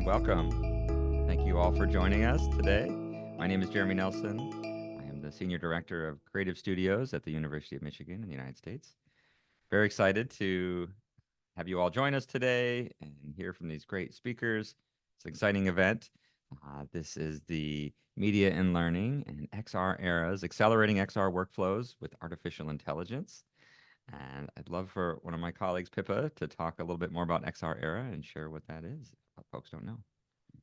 welcome. Thank you all for joining us today. My name is Jeremy Nelson. I am the Senior Director of Creative Studios at the University of Michigan in the United States. Very excited to have you all join us today and hear from these great speakers. It's an exciting event. This is the Media and Learning and XR Eras, Accelerating XR Workflows with Artificial Intelligence. And I'd love for one of my colleagues, Pippa, to talk a little bit more about XR Era and share what that is, if folks don't know.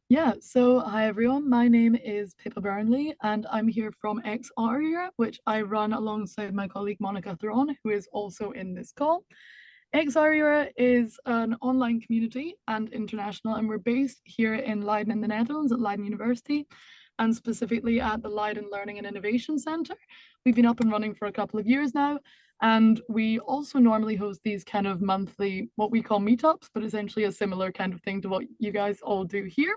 Yeah, so hi everyone, my name is Pippa Burnley and I'm here from XR, which I run alongside my colleague Monica Theron, who is also in this call. XR is an online community and international, and we're based here in Leiden in the Netherlands at Leiden University, and specifically at the Leiden Learning and Innovation Centre. We've been up and running for a couple of years now, and we also normally host these kind of monthly, what we call meetups, but essentially a similar kind of thing to what you guys all do here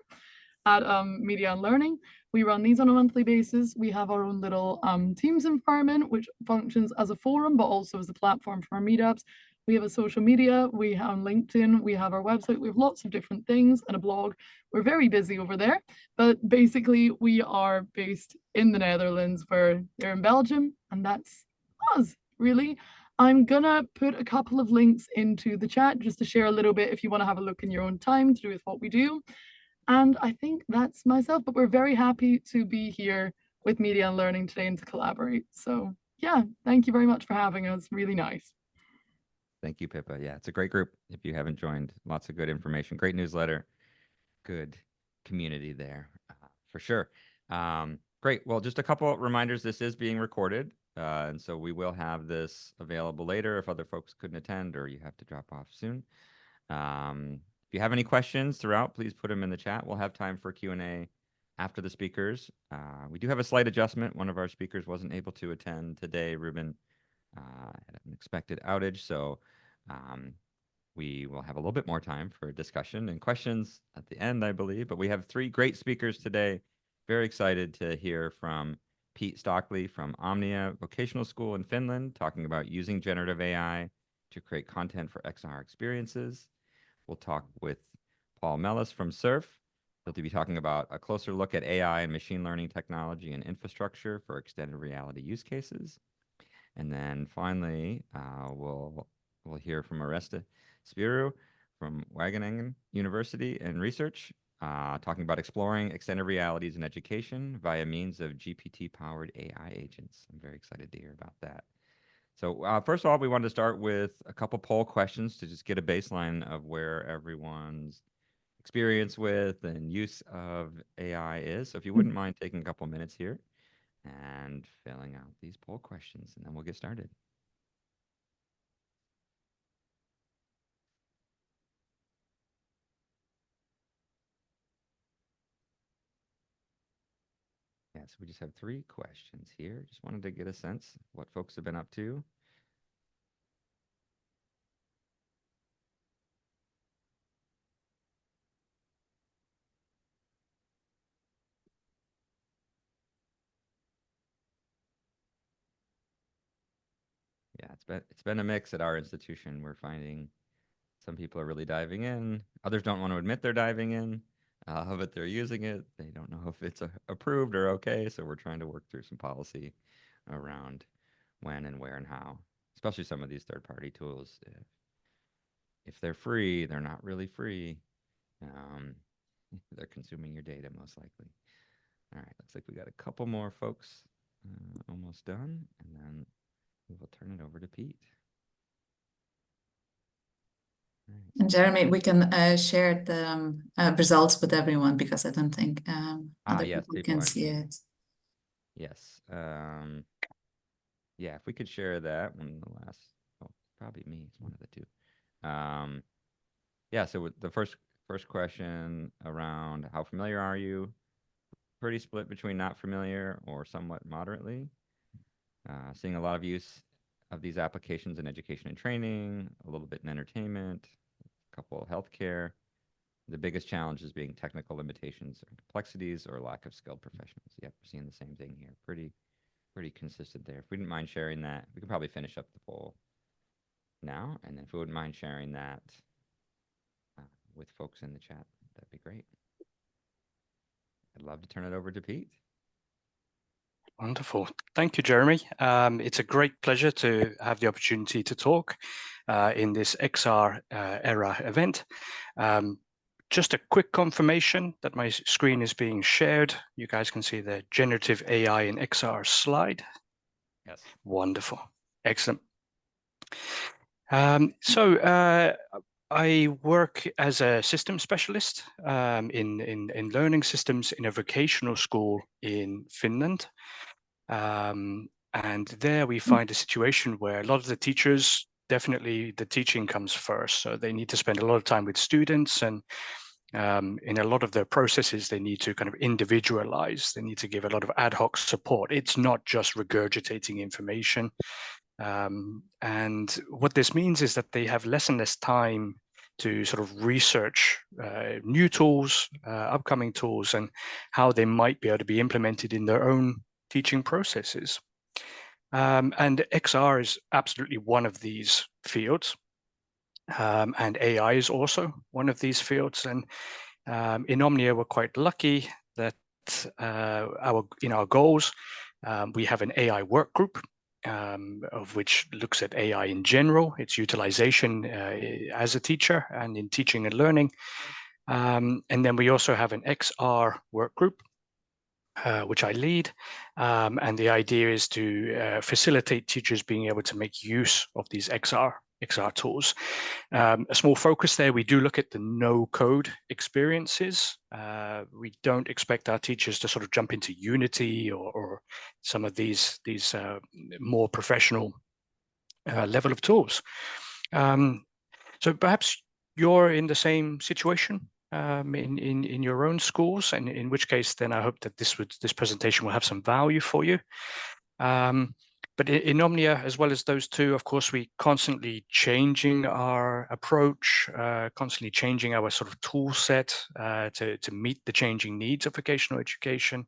at Media and Learning. We run these on a monthly basis. We have our own little Teams environment, which functions as a forum, but also as a platform for our meetups. We have a social media, we have LinkedIn, we have our website, we have lots of different things and a blog. We're very busy over there, but basically we are based in the Netherlands, where they're in Belgium, and that's us, really. I'm gonna put a couple of links into the chat just to share a little bit if you want to have a look in your own time to do with what we do. And I think that's myself, but we're very happy to be here with Media and Learning today and to collaborate. So yeah, thank you very much for having us. Really nice. Thank you, Pippa. Yeah, it's a great group. If you haven't joined, lots of good information, great newsletter, good community there, for sure. Great. Well, just a couple reminders. This is being recorded, and so we will have this available later if other folks couldn't attend or you have to drop off soon. If you have any questions throughout, please put them in the chat. We'll have time for Q&A after the speakers. We do have a slight adjustment. One of our speakers wasn't able to attend today. Ruben had an expected outage, so we will have a little bit more time for discussion and questions at the end, I believe. But we have three great speakers today. Very excited to hear from Pete Stockley from Omnia Vocational School in Finland, talking about using generative AI to create content for XR experiences. We'll talk with Paul Melis from SURF. He'll be talking about a closer look at AI and machine learning technology and infrastructure for extended reality use cases. And then finally, we'll hear from Orestis Spyrou from Wageningen University Research, talking about exploring extended realities in education via means of GPT-powered AI agents. I'm very excited to hear about that. So first of all, we wanted to start with a couple poll questions to just get a baseline of where everyone's experience with and use of AI is. So if you wouldn't mind taking a couple minutes here and filling out these poll questions, and then we'll get started. Yeah, so we just have 3 questions here. Just wanted to get a sense of what folks have been up to. Yeah, it's been a mix at our institution. We're finding some people are really diving in. Others don't want to admit they're diving in, but they're using it. They don't know if it's approved or okay. So we're trying to work through some policy around when and where and how, especially some of these third-party tools. If they're free, they're not really free. They're consuming your data most likely. All right, looks like we got a couple more folks almost done, and then we will turn it over to Pete. And Jeremy, we can share the results with everyone, because I don't think other people can see it. Yes. Yeah, if we could share that one, probably me, it's one of the two. Yeah, so with the first question around how familiar are you? Pretty split between not familiar or somewhat moderately. Seeing a lot of use of these applications in education and training, a little bit in entertainment, a couple of healthcare. The biggest challenge is being technical limitations or complexities or lack of skilled professionals. Yep, we're seeing the same thing here. Pretty consistent there. If we didn't mind sharing that, we could probably finish up the poll now. And then if we wouldn't mind sharing that with folks in the chat, that'd be great. I'd love to turn it over to Pete. Wonderful. Thank you, Jeremy. It's a great pleasure to have the opportunity to talk in this XR era event. Just a quick confirmation that my screen is being shared. You guys can see the generative AI in XR slide. Yes. Wonderful. Excellent. I work as a system specialist in learning systems in a vocational school in Finland. And there we find a situation where a lot of the teachers, definitely the teaching comes first. So they need to spend a lot of time with students, and in a lot of their processes, they need to kind of individualize. They need to give a lot of ad hoc support. It's not just regurgitating information. And what this means is that they have less and less time to sort of research new tools, upcoming tools, and how they might be able to be implemented in their own teaching processes. And XR is absolutely one of these fields. And AI is also one of these fields. And in Omnia, we're quite lucky that in our goals, we have an AI work group, of which looks at AI in general, its utilization as a teacher and in teaching and learning. And then we also have an XR work group, which I lead. And the idea is to facilitate teachers being able to make use of these XR tools. A small focus there, we do look at the no-code experiences. We don't expect our teachers to sort of jump into Unity or some of these more professional level of tools. So perhaps you're in the same situation in your own schools, and in which case then I hope that this presentation will have some value for you. But in Omnia, as well as those two, of course, we constantly changing our approach, constantly changing our sort of tool set to meet the changing needs of vocational education.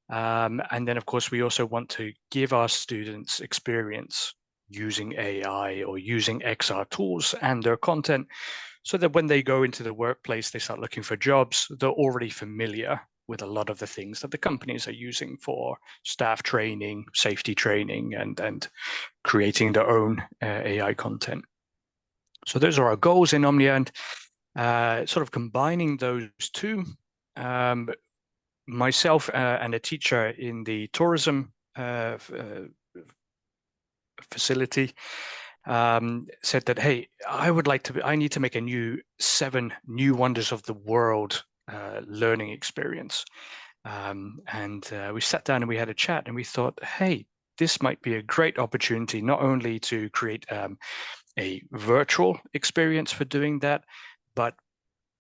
And then, of course, we also want to give our students experience using AI or using XR tools and their content, so that when they go into the workplace, they start looking for jobs, they're already familiar with a lot of the things that the companies are using for staff training, safety training, and creating their own AI content. So those are our goals in Omnia, and sort of combining those two. Myself and a teacher in the tourism facility said that, hey, I need to make a 7 new wonders of the world learning experience. And we sat down and we had a chat, and we thought, hey, this might be a great opportunity not only to create a virtual experience for doing that, but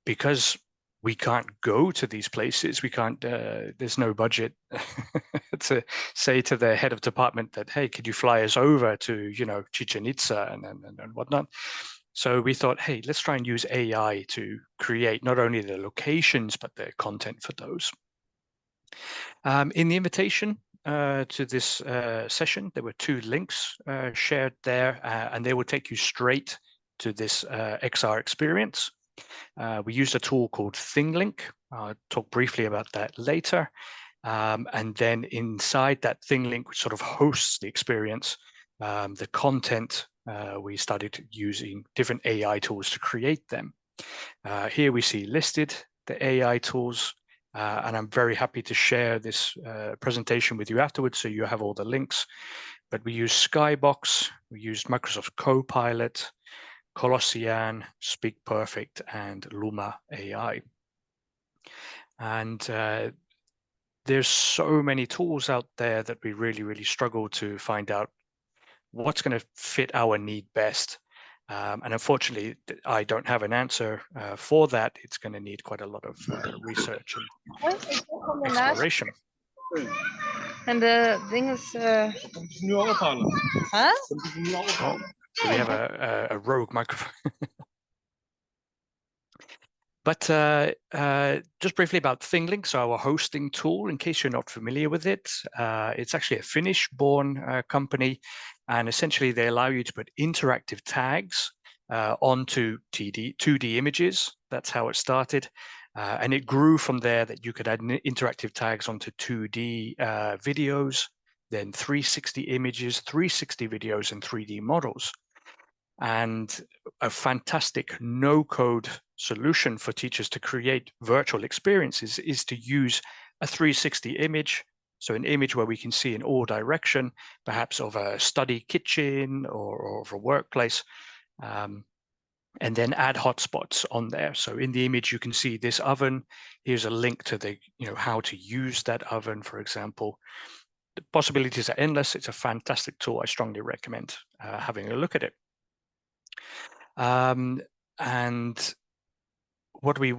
because we can't go to these places, we can't, there's no budget to say to the head of department that, hey, could you fly us over to, Chichen Itza and whatnot. So we thought, hey, let's try and use AI to create not only the locations, but the content for those. In the invitation to this session, there were 2 links shared there, and they will take you straight to this XR experience. We used a tool called ThingLink. I'll talk briefly about that later. And then inside that ThingLink, which sort of hosts the experience, the content, we started using different AI tools to create them. Here we see listed the AI tools, and I'm very happy to share this presentation with you afterwards, so you have all the links. But we use Skybox, we used Microsoft Copilot, Colossian, Speak Perfect, and Luma AI. And there's so many tools out there that we really struggle to find out what's going to fit our need best. And unfortunately, I don't have an answer for that. It's going to need quite a lot of research and exploration. And the thing is, huh? Oh, do we have a rogue microphone? But just briefly about ThingLink, so our hosting tool, in case you're not familiar with it, it's actually a Finnish-born company, and essentially they allow you to put interactive tags onto 2D images. That's how it started. And it grew from there that you could add interactive tags onto 2D videos, then 360 images, 360 videos, and 3D models. And a fantastic no-code solution for teachers to create virtual experiences is to use a 360 image. So an image where we can see in all direction, perhaps of a study kitchen or of a workplace, and then add hotspots on there. So in the image, you can see this oven. Here's a link to the, how to use that oven, for example. The possibilities are endless. It's a fantastic tool. I strongly recommend having a look at it. And what we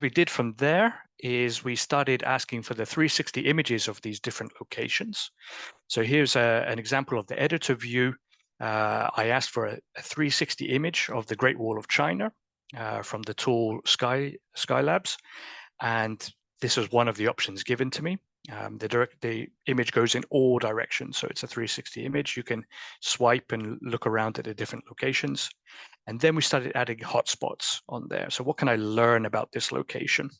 did from there is we started asking for the 360 images of these different locations. So here's an example of the editor view. I asked for a 360 image of the Great Wall of China from the tool Skylabs, and this was one of the options given to me. The image goes in all directions, so it's a 360 image. You can swipe and look around at the different locations. And then we started adding hotspots on there. So what can I learn about this location?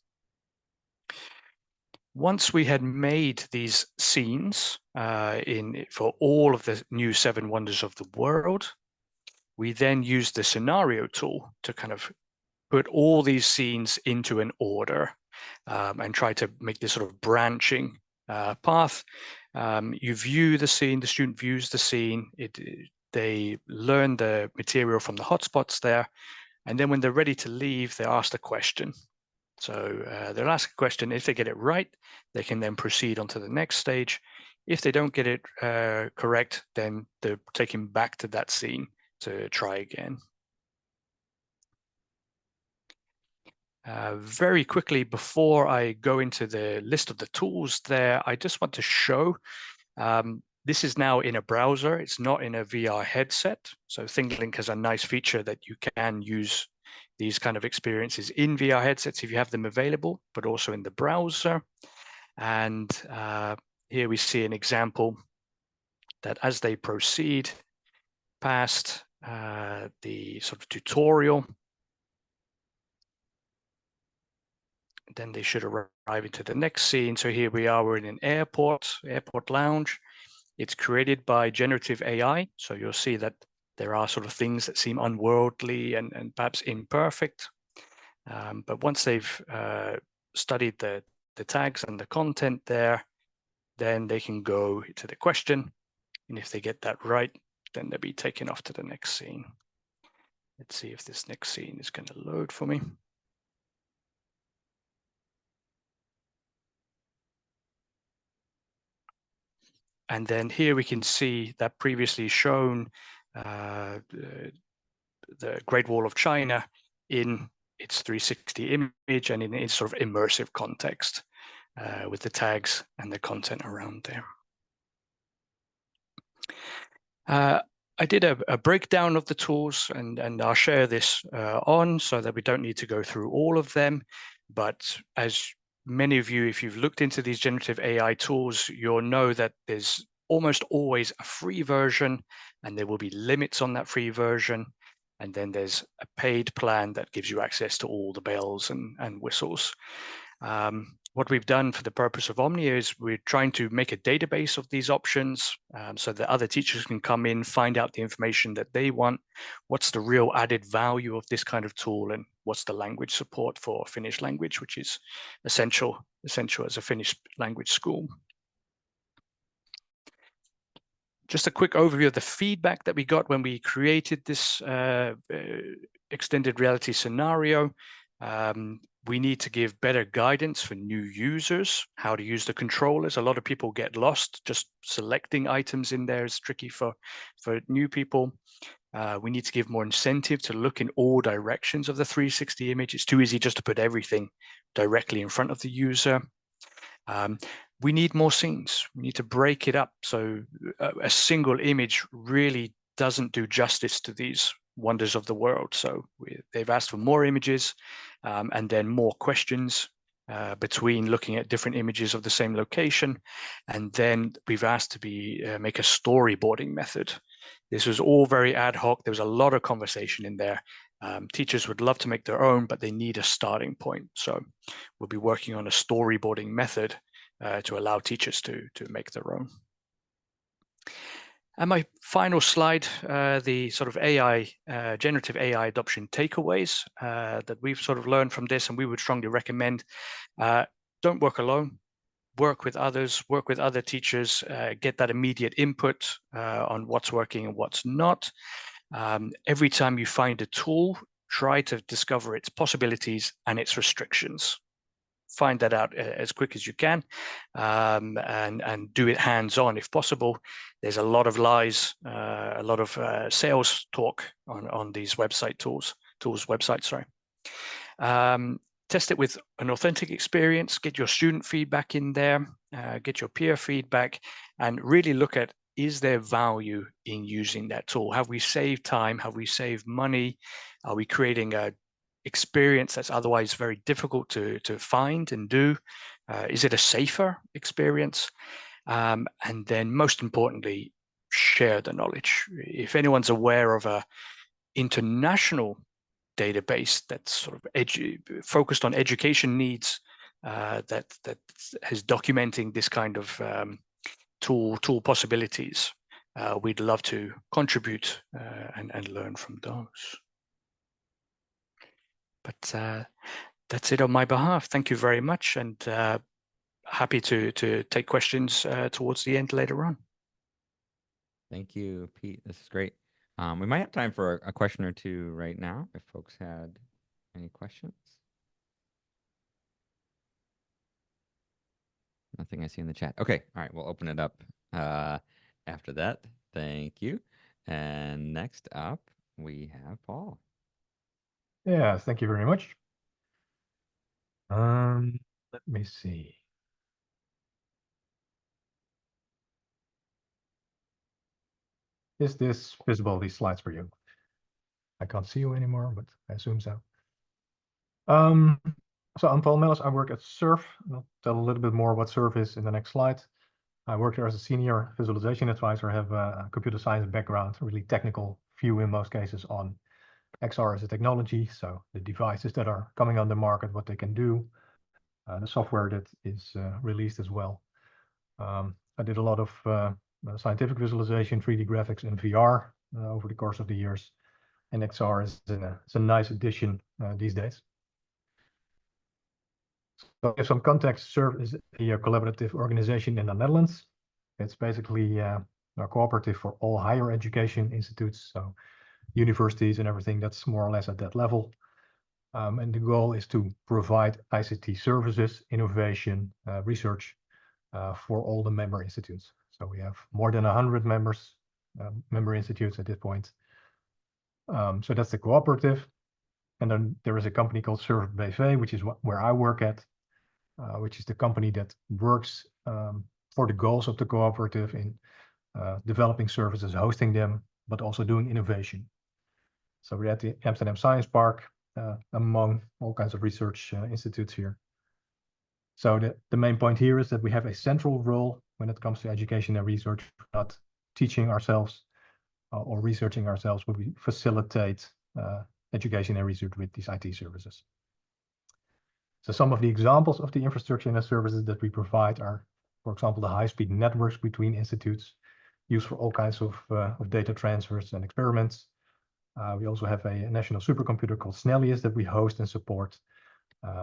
Once we had made these scenes for all of the new 7 wonders of the world, we then used the scenario tool to kind of put all these scenes into an order and try to make this sort of branching path. You view the scene, the student views the scene, they learn the material from the hotspots there, and then when they're ready to leave, they're asked a question. So they'll ask a question. If they get it right, they can then proceed on to the next stage. If they don't get it correct, then they're taken back to that scene to try again. Very quickly, before I go into the list of the tools there, I just want to show this is now in a browser. It's not in a VR headset. So ThinkLink has a nice feature that you can use these kind of experiences in VR headsets if you have them available, but also in the browser. And here we see an example that as they proceed past the sort of tutorial, then they should arrive into the next scene. So here we are, we're in an airport lounge. It's created by generative AI. So you'll see that there are sort of things that seem unworldly and perhaps imperfect. But once they've studied the tags and the content there, then they can go to the question. And if they get that right, then they'll be taken off to the next scene. Let's see if this next scene is going to load for me. And then here we can see that previously shown the Great Wall of China in its 360 image and in its sort of immersive context with the tags and the content around there. I did a breakdown of the tools, and I'll share this on so that we don't need to go through all of them. But as many of you, if you've looked into these generative AI tools, you'll know that there's almost always a free version, and there will be limits on that free version. And then there's a paid plan that gives you access to all the bells and whistles. What we've done for the purpose of Omnia is we're trying to make a database of these options so that other teachers can come in, find out the information that they want, what's the real added value of this kind of tool, and what's the language support for Finnish language, which is essential as a Finnish language school. Just a quick overview of the feedback that we got when we created this extended reality scenario. We need to give better guidance for new users, how to use the controllers. A lot of people get lost. Just selecting items in there is tricky for new people. We need to give more incentive to look in all directions of the 360 image. It's too easy just to put everything directly in front of the user. We need more scenes. We need to break it up. So a single image really doesn't do justice to these wonders of the world. So they've asked for more images and then more questions between looking at different images of the same location. And then we've asked to make a storyboarding method. This was all very ad hoc. There was a lot of conversation in there. Teachers would love to make their own, but they need a starting point. So we'll be working on a storyboarding method to allow teachers to make their own. And my final slide, the sort of AI, generative AI adoption takeaways that we've sort of learned from this, and we would strongly recommend, don't work alone, work with others, work with other teachers, get that immediate input on what's working and what's not. Every time you find a tool, try to discover its possibilities and its restrictions. Find that out as quick as you can, and do it hands-on if possible. There's a lot of lies, a lot of sales talk on these websites. Sorry. Test it with an authentic experience. Get your student feedback in there. Get your peer feedback, and really look at, is there value in using that tool? Have we saved time? Have we saved money? Are we creating a experience that's otherwise very difficult to find and do? Is it a safer experience? And then most importantly, share the knowledge. If anyone's aware of a international database that's sort of focused on education needs, that is documenting this kind of tool possibilities, we'd love to contribute and learn from those. But that's it on my behalf. Thank you very much, and happy to take questions towards the end later on. Thank you, Pete. This is great. We might have time for a question or two right now, if folks had any questions. Nothing I see in the chat. Okay, all right, we'll open it up after that. Thank you. And next up, we have Paul. Yeah, thank you very much. Let me see. Is this visible, these slides for you? I can't see you anymore, but I assume so. So I'm Paul Melis. I work at SURF. I'll tell a little bit more what SURF is in the next slide. I work there as a senior visualization advisor. I have a computer science background, really technical view in most cases on XR as a technology. So the devices that are coming on the market, what they can do, the software that is released as well. I did a lot of scientific visualization, 3D graphics, and VR over the course of the years. And XR is a nice addition these days. So to give some context, SURF is a collaborative organization in the Netherlands. It's basically a cooperative for all higher education institutes, so universities and everything that's more or less at that level. And the goal is to provide ICT services, innovation, research for all the member institutes. So we have more than 100 member institutes at this point. So that's the cooperative. And then there is a company called SURF BV, which is where I work at, which is the company that works for the goals of the cooperative in developing services, hosting them, but also doing innovation. So we're at the Amsterdam Science Park, among all kinds of research institutes here. So the main point here is that we have a central role when it comes to education and research. We're not teaching ourselves or researching ourselves, but we facilitate education and research with these IT services. So some of the examples of the infrastructure and the services that we provide are, for example, the high-speed networks between institutes used for all kinds of data transfers and experiments. We also have a national supercomputer called Snellius that we host and support.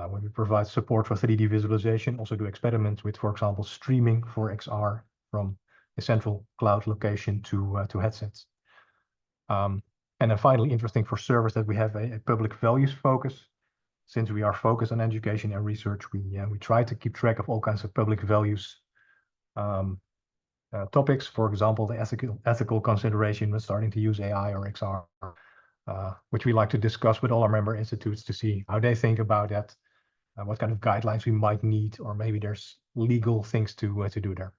When we provide support for 3D visualization, also do experiments with, for example, streaming for XR from a central cloud location to headsets. And then finally, interesting for service that we have a public values focus. Since we are focused on education and research, we try to keep track of all kinds of public values topics. For example, the ethical consideration when starting to use AI or XR, which we like to discuss with all our member institutes to see how they think about that, what kind of guidelines we might need, or maybe there's legal things to do there.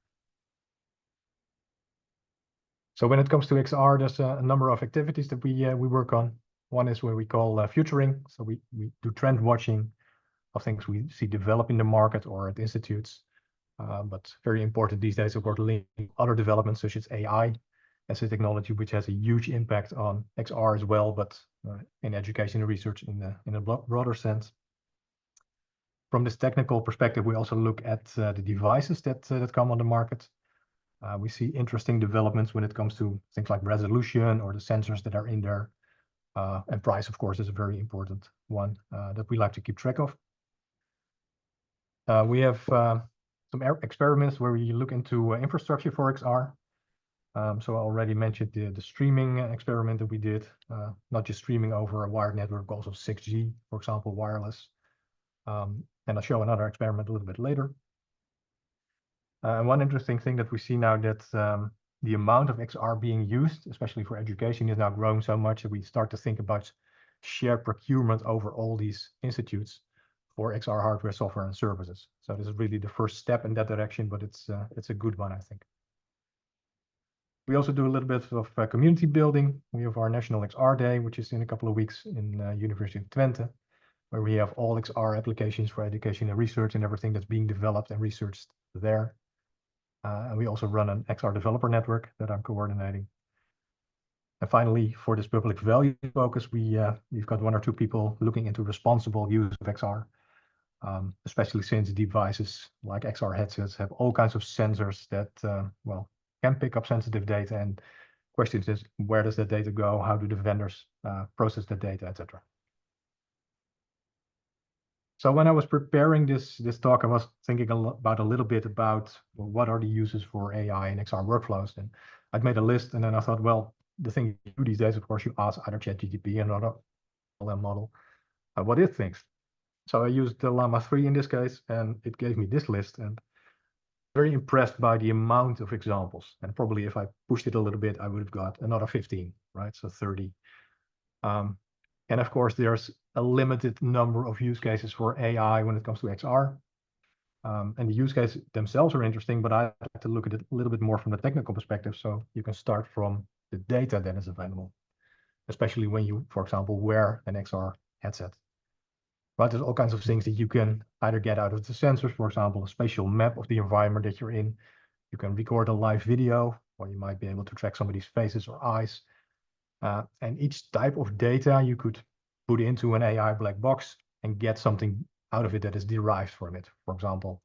So when it comes to XR, there's a number of activities that we work on. One is what we call futuring. So we do trend watching of things we see develop in the market or at institutes. But very important these days, of course, linking other developments such as AI as a technology which has a huge impact on XR as well, but in education and research in a broader sense. From this technical perspective, we also look at the devices that come on the market. We see interesting developments when it comes to things like resolution or the sensors that are in there. And price, of course, is a very important one that we like to keep track of. We have some experiments where we look into infrastructure for XR. So I already mentioned the streaming experiment that we did, not just streaming over a wired network, but also 6G, for example, wireless. And I'll show another experiment a little bit later. One interesting thing that we see now that the amount of XR being used, especially for education, is now growing so much that we start to think about shared procurement over all these institutes for XR hardware, software, and services. So this is really the first step in that direction, but it's a good one, I think. We also do a little bit of community building. We have our National XR Day, which is in a couple of weeks in University of Twente, where we have all XR applications for education and research and everything that's being developed and researched there. And we also run an XR developer network that I'm coordinating. And finally, for this public value focus, we've got 1 or 2 people looking into responsible use of XR, especially since devices like XR headsets have all kinds of sensors that, well, can pick up sensitive data. And questions is, where does that data go? How do the vendors process that data, etc. So when I was preparing this talk, I was thinking a little bit about, well, what are the uses for AI and XR workflows? And I'd made a list, and then I thought, well, the thing you do these days, of course, you ask either ChatGPT or another LM model what it thinks. So I used the Llama 3 in this case, and it gave me this list. And very impressed by the amount of examples. And probably if I pushed it a little bit, I would have got another 15, right? So 30. And of course, there's a limited number of use cases for AI when it comes to XR. And the use cases themselves are interesting, but I like to look at it a little bit more from the technical perspective. So you can start from the data that is available, especially when you, for example, wear an XR headset. Right, there's all kinds of things that you can either get out of the sensors, for example, a spatial map of the environment that you're in. You can record a live video, or you might be able to track somebody's faces or eyes. And each type of data you could put into an AI black box and get something out of it that is derived from it. For example,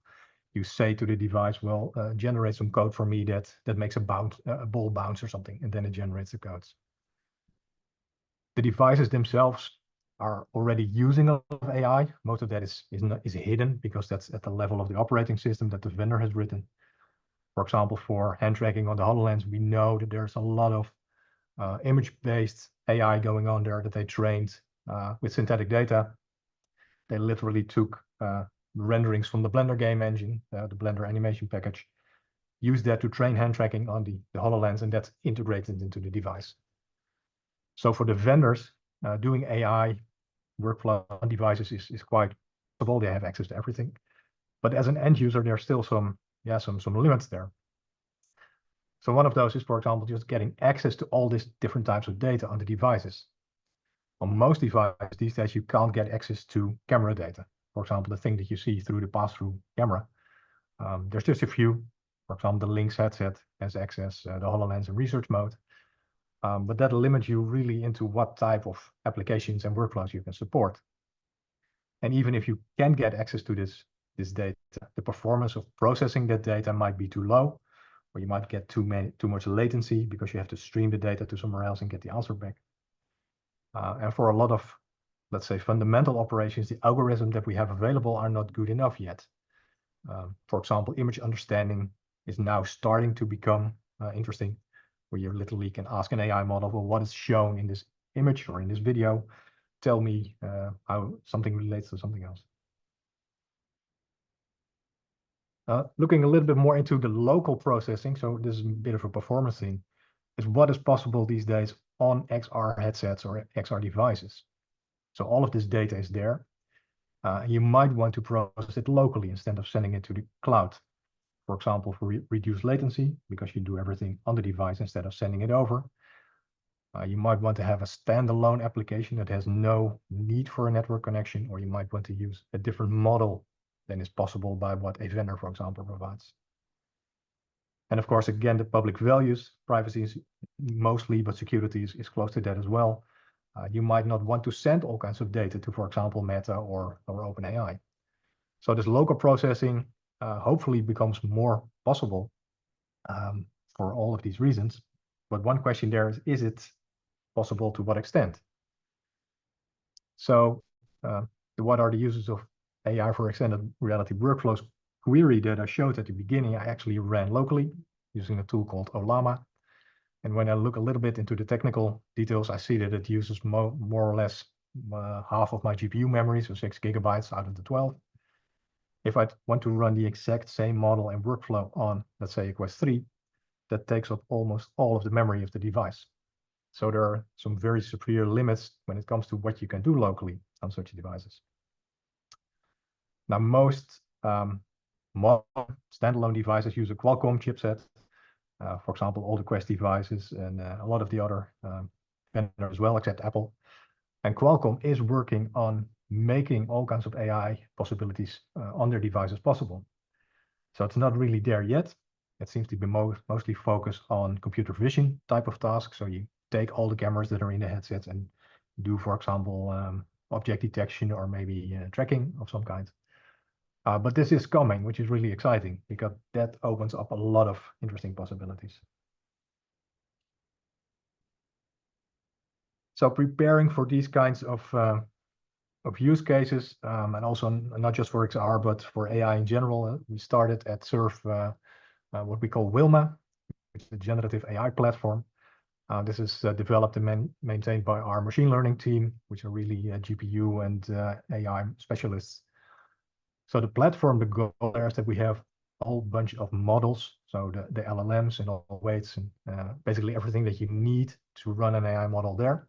you say to the device, well, generate some code for me that makes a ball bounce or something, and then it generates the codes. The devices themselves are already using a lot of AI. Most of that is hidden because that's at the level of the operating system that the vendor has written. For example, for hand tracking on the HoloLens, we know that there's a lot of image-based AI going on there that they trained with synthetic data. They literally took renderings from the Blender game engine, the Blender animation package, used that to train hand tracking on the HoloLens, and that's integrated into the device. So for the vendors, doing AI workflow on devices is quite possible. They have access to everything. But as an end user, there's still some limits there. So one of those is, for example, just getting access to all these different types of data on the devices. On most devices these days, you can't get access to camera data. For example, the thing that you see through the pass-through camera. There's just a few. For example, the Lynx headset has access, the HoloLens in research mode. But that limits you really into what type of applications and workflows you can support. And even if you can get access to this data, the performance of processing that data might be too low, or you might get too much latency because you have to stream the data to somewhere else and get the answer back. And for a lot of, let's say, fundamental operations, the algorithms that we have available are not good enough yet. For example, image understanding is now starting to become interesting, where you literally can ask an AI model, well, what is shown in this image or in this video? Tell me how something relates to something else. Looking a little bit more into the local processing, so this is a bit of a performance thing, is what is possible these days on XR headsets or XR devices. So all of this data is there. You might want to process it locally instead of sending it to the cloud. For example, for reduced latency, because you do everything on the device instead of sending it over. You might want to have a standalone application that has no need for a network connection, or you might want to use a different model than is possible by what a vendor, for example, provides. And of course, again, the public values, privacy is mostly, but security is close to that as well. You might not want to send all kinds of data to, for example, Meta or OpenAI. So this local processing hopefully becomes more possible for all of these reasons. But one question there is it possible to what extent? So what are the uses of AI for extended reality workflows query that I showed at the beginning? I actually ran locally using a tool called Olama. And when I look a little bit into the technical details, I see that it uses more or less half of my GPU memory, so 6 gigabytes out of the 12. If I want to run the exact same model and workflow on, let's say, a Quest 3, that takes up almost all of the memory of the device. So there are some very superior limits when it comes to what you can do locally on such devices. Now, most modern standalone devices use a Qualcomm chipset. For example, all the Quest devices and a lot of the other vendors as well, except Apple. And Qualcomm is working on making all kinds of AI possibilities on their devices possible. So it's not really there yet. It seems to be mostly focused on computer vision type of tasks. So you take all the cameras that are in the headsets and do, for example, object detection or maybe tracking of some kind. But this is coming, which is really exciting because that opens up a lot of interesting possibilities. So preparing for these kinds of use cases, and also not just for XR, but for AI in general, we started at SURF what we call Wilma, which is a generative AI platform. This is developed and maintained by our machine learning team, which are really GPU and AI specialists. So the platform, the goal there is that we have a whole bunch of models, so the LLMs and all weights and basically everything that you need to run an AI model there.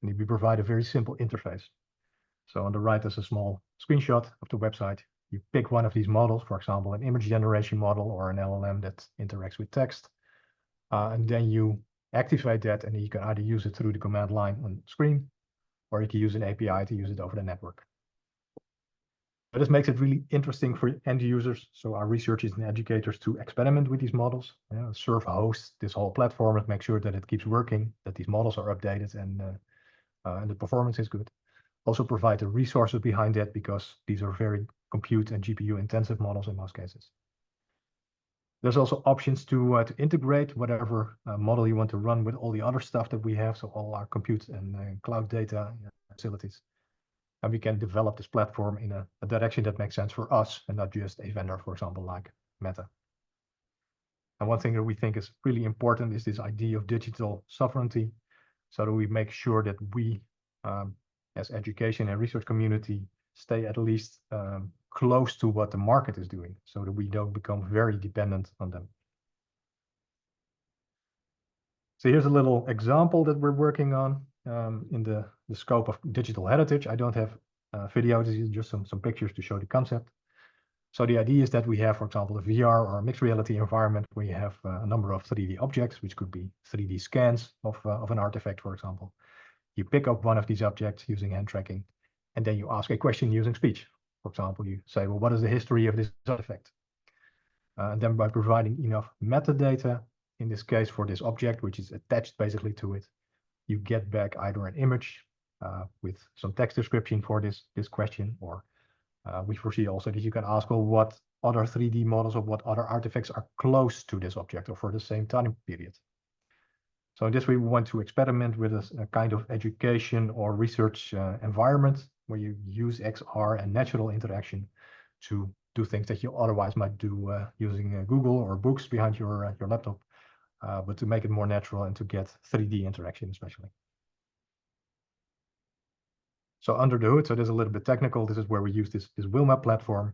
And we provide a very simple interface. So on the right, there's a small screenshot of the website. You pick one of these models, for example, an image generation model or an LLM that interacts with text. And then you activate that, and you can either use it through the command line on the screen, or you can use an API to use it over the network. But this makes it really interesting for end users. So our researchers and educators to experiment with these models. SURF hosts this whole platform and make sure that it keeps working, that these models are updated and the performance is good. Also provide the resources behind that because these are very compute and GPU intensive models in most cases. There's also options to integrate whatever model you want to run with all the other stuff that we have. So all our compute and cloud data facilities. And we can develop this platform in a direction that makes sense for us and not just a vendor, for example, like Meta. And one thing that we think is really important is this idea of digital sovereignty, so that we make sure that we, as education and research community, stay at least close to what the market is doing, so that we don't become very dependent on them. So here's a little example that we're working on in the scope of digital heritage. I don't have video, this is just some pictures to show the concept. So the idea is that we have, for example, a VR or a mixed reality environment where you have a number of 3D objects, which could be 3D scans of an artifact, for example. You pick up one of these objects using hand tracking, and then you ask a question using speech. For example, you say, well, what is the history of this artifact? And then by providing enough metadata, in this case for this object, which is attached basically to it, you get back either an image with some text description for this question, or we foresee also that you can ask, well, what other 3D models of what other artifacts are close to this object or for the same time period. So in this way, we want to experiment with a kind of education or research environment where you use XR and natural interaction to do things that you otherwise might do using Google or books behind your laptop, but to make it more natural and to get 3D interaction especially. So under the hood, so this is a little bit technical. This is where we use this Wilma platform.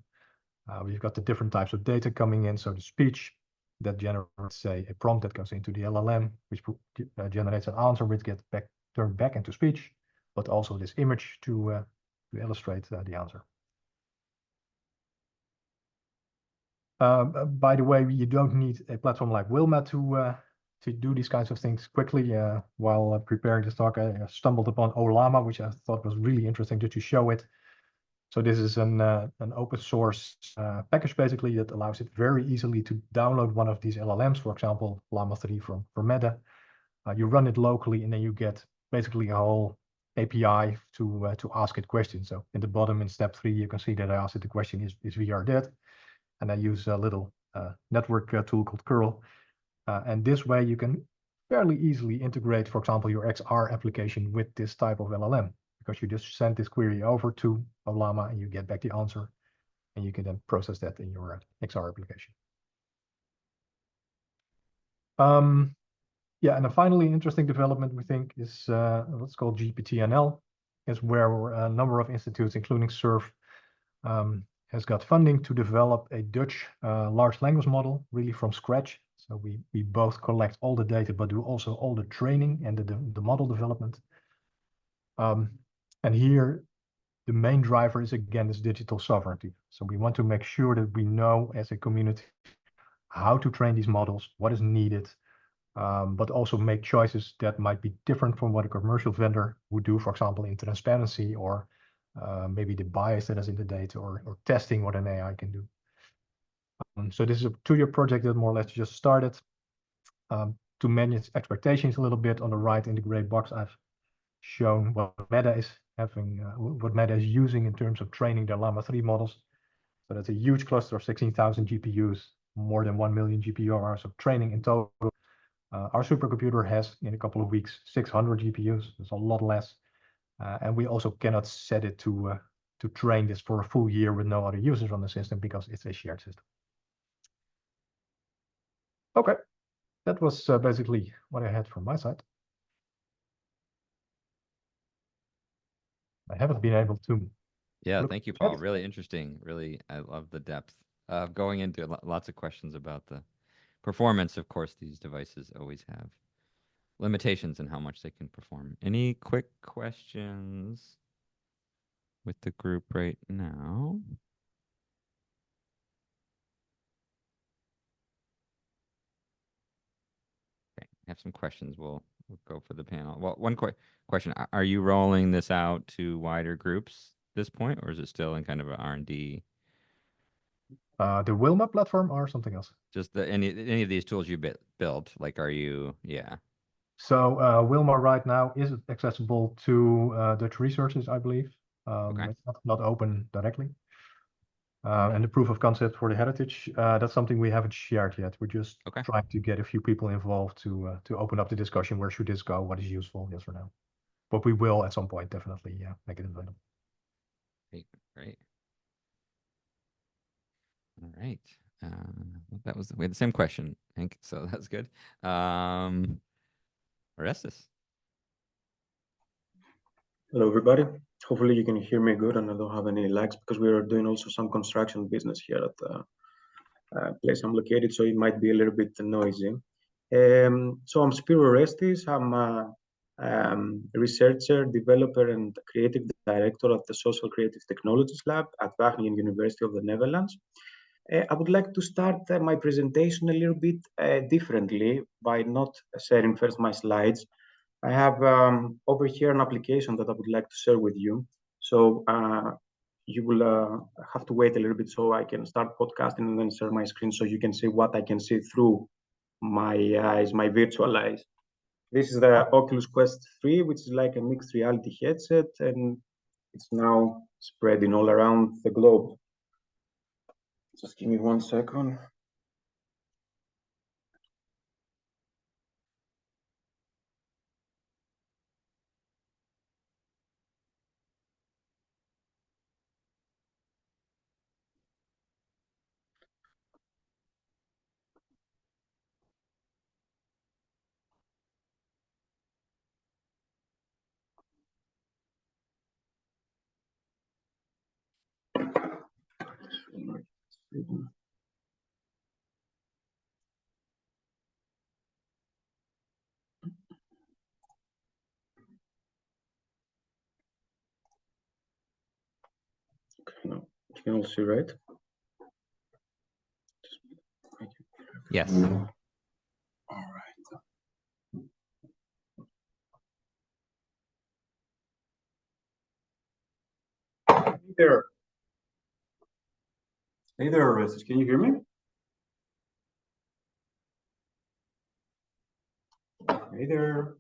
We've got the different types of data coming in. So the speech that generates, say, a prompt that goes into the LLM, which generates an answer which gets turned back into speech, but also this image to illustrate the answer. By the way, you don't need a platform like Wilma to do these kinds of things quickly. While preparing this talk, I stumbled upon Olama, which I thought was really interesting to show it. So this is an open source package basically that allows it very easily to download one of these LLMs, for example, Llama 3 from Meta. You run it locally, and then you get basically a whole API to ask it questions. So in the bottom in step 3, you can see that I asked it the question, is VR dead? And I use a little network tool called curl. And this way you can fairly easily integrate, for example, your XR application with this type of LLM, because you just send this query over to Ollama and you get back the answer, and you can then process that in your XR application. Yeah, and a finally interesting development we think is what's called GPTNL, is where a number of institutes, including SURF, has got funding to develop a Dutch large language model, really from scratch. So we both collect all the data, but do also all the training and the model development. And here, the main driver is, again, this digital sovereignty. So we want to make sure that we know as a community how to train these models, what is needed, but also make choices that might be different from what a commercial vendor would do, for example, in transparency or maybe the bias that is in the data or testing what an AI can do. So this is a 2-year project that more or less just started. To manage expectations a little bit, on the right in the gray box, I've shown what Meta is having, what Meta is using in terms of training their Llama 3 models. So that's a huge cluster of 16,000 GPUs, more than 1 million GPU hours of training in total. Our supercomputer has, in a couple of weeks, 600 GPUs. It's a lot less. And we also cannot set it to train this for a full year with no other users on the system because it's a shared system. Okay, that was basically what I had from my side. I haven't been able to. Yeah, thank you, Paul. Really interesting. Really, I love the depth of going into lots of questions about the performance. Of course, these devices always have limitations in how much they can perform. Any quick questions with the group right now? Okay, I have some questions. We'll go for the panel. Well, one question. Are you rolling this out to wider groups at this point, or is it still in kind of an R&D? The Wilma platform or something else? Just any of these tools you built, like, are you, yeah. So Wilma right now is accessible to Dutch resources, I believe. Okay. It's not open directly. And the proof of concept for the heritage, that's something we haven't shared yet. We're just trying to get a few people involved to open up the discussion. Where should this go? What is useful? Yes or no? But we will at some point definitely make it available. Great. All right. That was we had the same question, Hank. So that's good. Orestis. Hello, everybody. Hopefully you can hear me good and I don't have any lags because we are doing also some construction business here at the place I'm located, so it might be a little bit noisy. So I'm Spyrou Orestis. I'm a researcher, developer, and creative director at the Social Creative Technologies Lab at Wageningen University of the Netherlands. I would like to start my presentation a little bit differently by not sharing first my slides. I have over here an application that I would like to share with you. So you will have to wait a little bit so I can start podcasting and then share my screen so you can see what I can see through my eyes, my virtual eyes. This is the Oculus Quest 3, which is like a mixed reality headset, and it's now spreading all around the globe. Just give me 1 second. No, you can all see, right? Yes. All right. Hey there. Hey there, Orestis. Can you hear me? Hey there.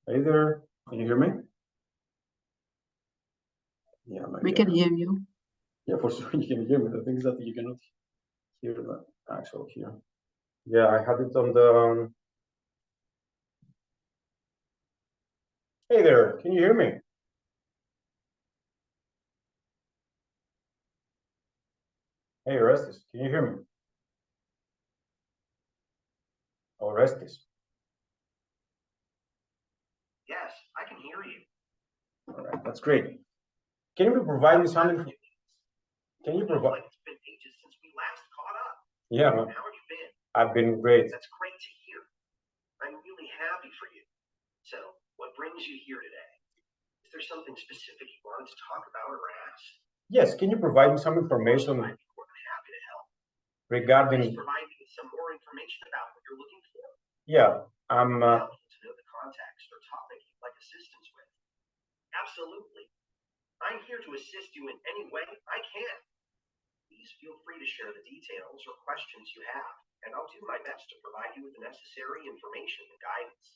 Hey there, can you hear me? Yeah, We can hear you. Yeah, for sure you can hear me. The thing is that you cannot hear the actual here. Yeah, I had it on the. Hey there, can you hear me? Hey, Orestis, can you hear me? Orestis. Yes, I can hear you. All right, that's great. Can you provide me some? Can you provide? It's been ages since we last caught up. Yeah, How have you been? I've been great. That's great to hear. I'm really happy for you. So, what brings you here today? Is there something specific you wanted to talk about or ask? Yes, can you provide me some information I'd be more than happy to help. regarding? Please provide me with some more information about what you're looking for. Yeah, I'm. Helpful to know the context or topic you'd like assistance with. Absolutely. I'm here to assist you in any way I can. Please feel free to share the details or questions you have, and I'll do my best to provide you with the necessary information and guidance.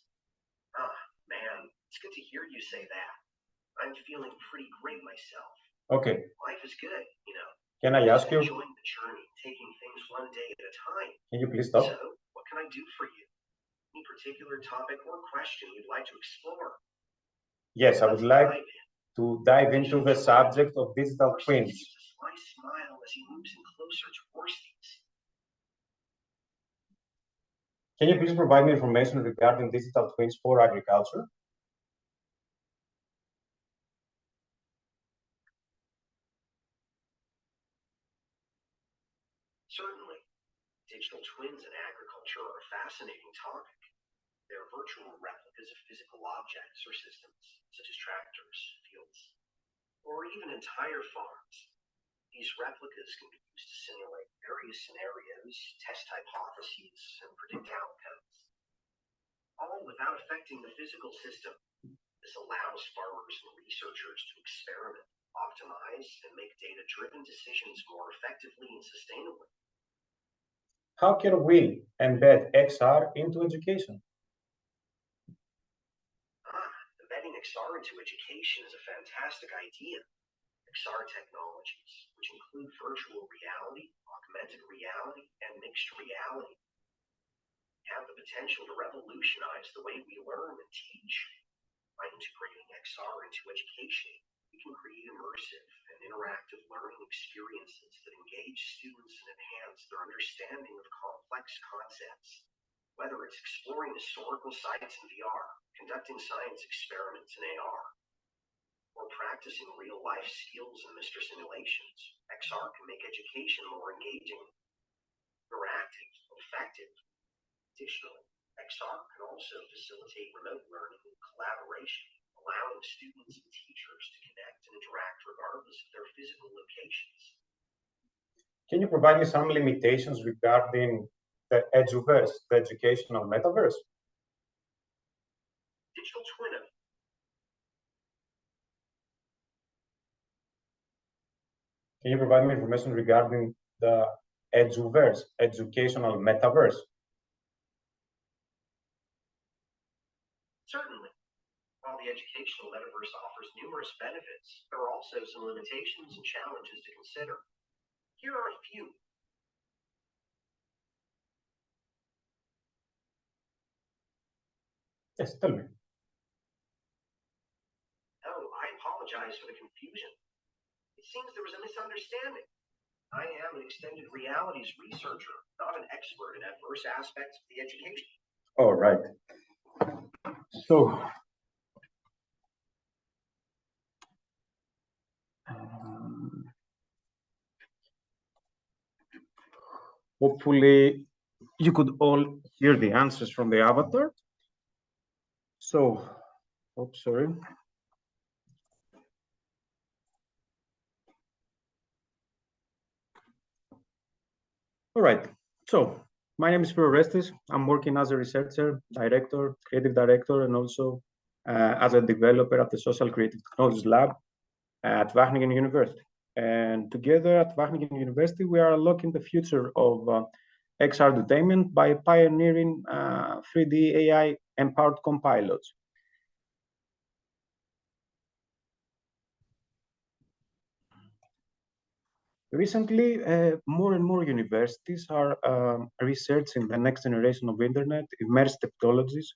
Ah, man, it's good to hear you say that. I'm feeling pretty great myself. Okay. Life is good, you know. Can I ask you? Enjoying the journey, taking things one day at a time. Can you please stop? So, what can I do for you? Any particular topic or question you'd like to explore? Yes, I would like to dive into the subject of digital twins. He keeps a sly smile as he moves in closer to Orestis. Can you please provide me information regarding digital twins for agriculture? Certainly. Digital twins in agriculture are a fascinating topic. They're virtual replicas of physical objects or systems, such as tractors, fields, or even entire farms. These replicas can be used to simulate various scenarios, test hypotheses, and predict outcomes, all without affecting the physical system. This allows farmers and researchers to experiment, optimize, and make data-driven decisions more effectively and sustainably. How can we embed XR into education? Embedding XR into education is a fantastic idea. XR technologies, which include virtual reality, augmented reality, and mixed reality, have the potential to revolutionize the way we learn and teach. By integrating XR into education, we can create immersive and interactive learning experiences that engage students and enhance their understanding of complex concepts. Whether it's exploring historical sites in VR, conducting science experiments in AR, or practicing real-life skills in Mr. Simulations, XR can make education more engaging, interactive, effective. Additionally, XR can also facilitate remote learning and collaboration, allowing students and teachers to connect and interact regardless of their physical locations. Can you provide me some limitations regarding the eduverse, the educational metaverse? Digital twin of Can you provide me information regarding the eduverse, educational metaverse? Certainly. While the educational metaverse offers numerous benefits, there are also some limitations and challenges to consider. Here are a few. Yes, tell me. Oh, I apologize for the confusion. It seems there was a misunderstanding. I am an extended realities researcher, not an expert in adverse aspects of the education. All right. So, hopefully you could all hear the answers from the avatar. So, oops, sorry. All right. So, my name is Orestis. I'm working as a researcher, director, creative director, and also as a developer at the Social Creative Technologies Lab at Wageningen University. And together at Wageningen University, we are unlocking the future of XR edutainment by pioneering 3D AI-empowered compilots. Recently, more and more universities are researching the next generation of internet, immersive technologies,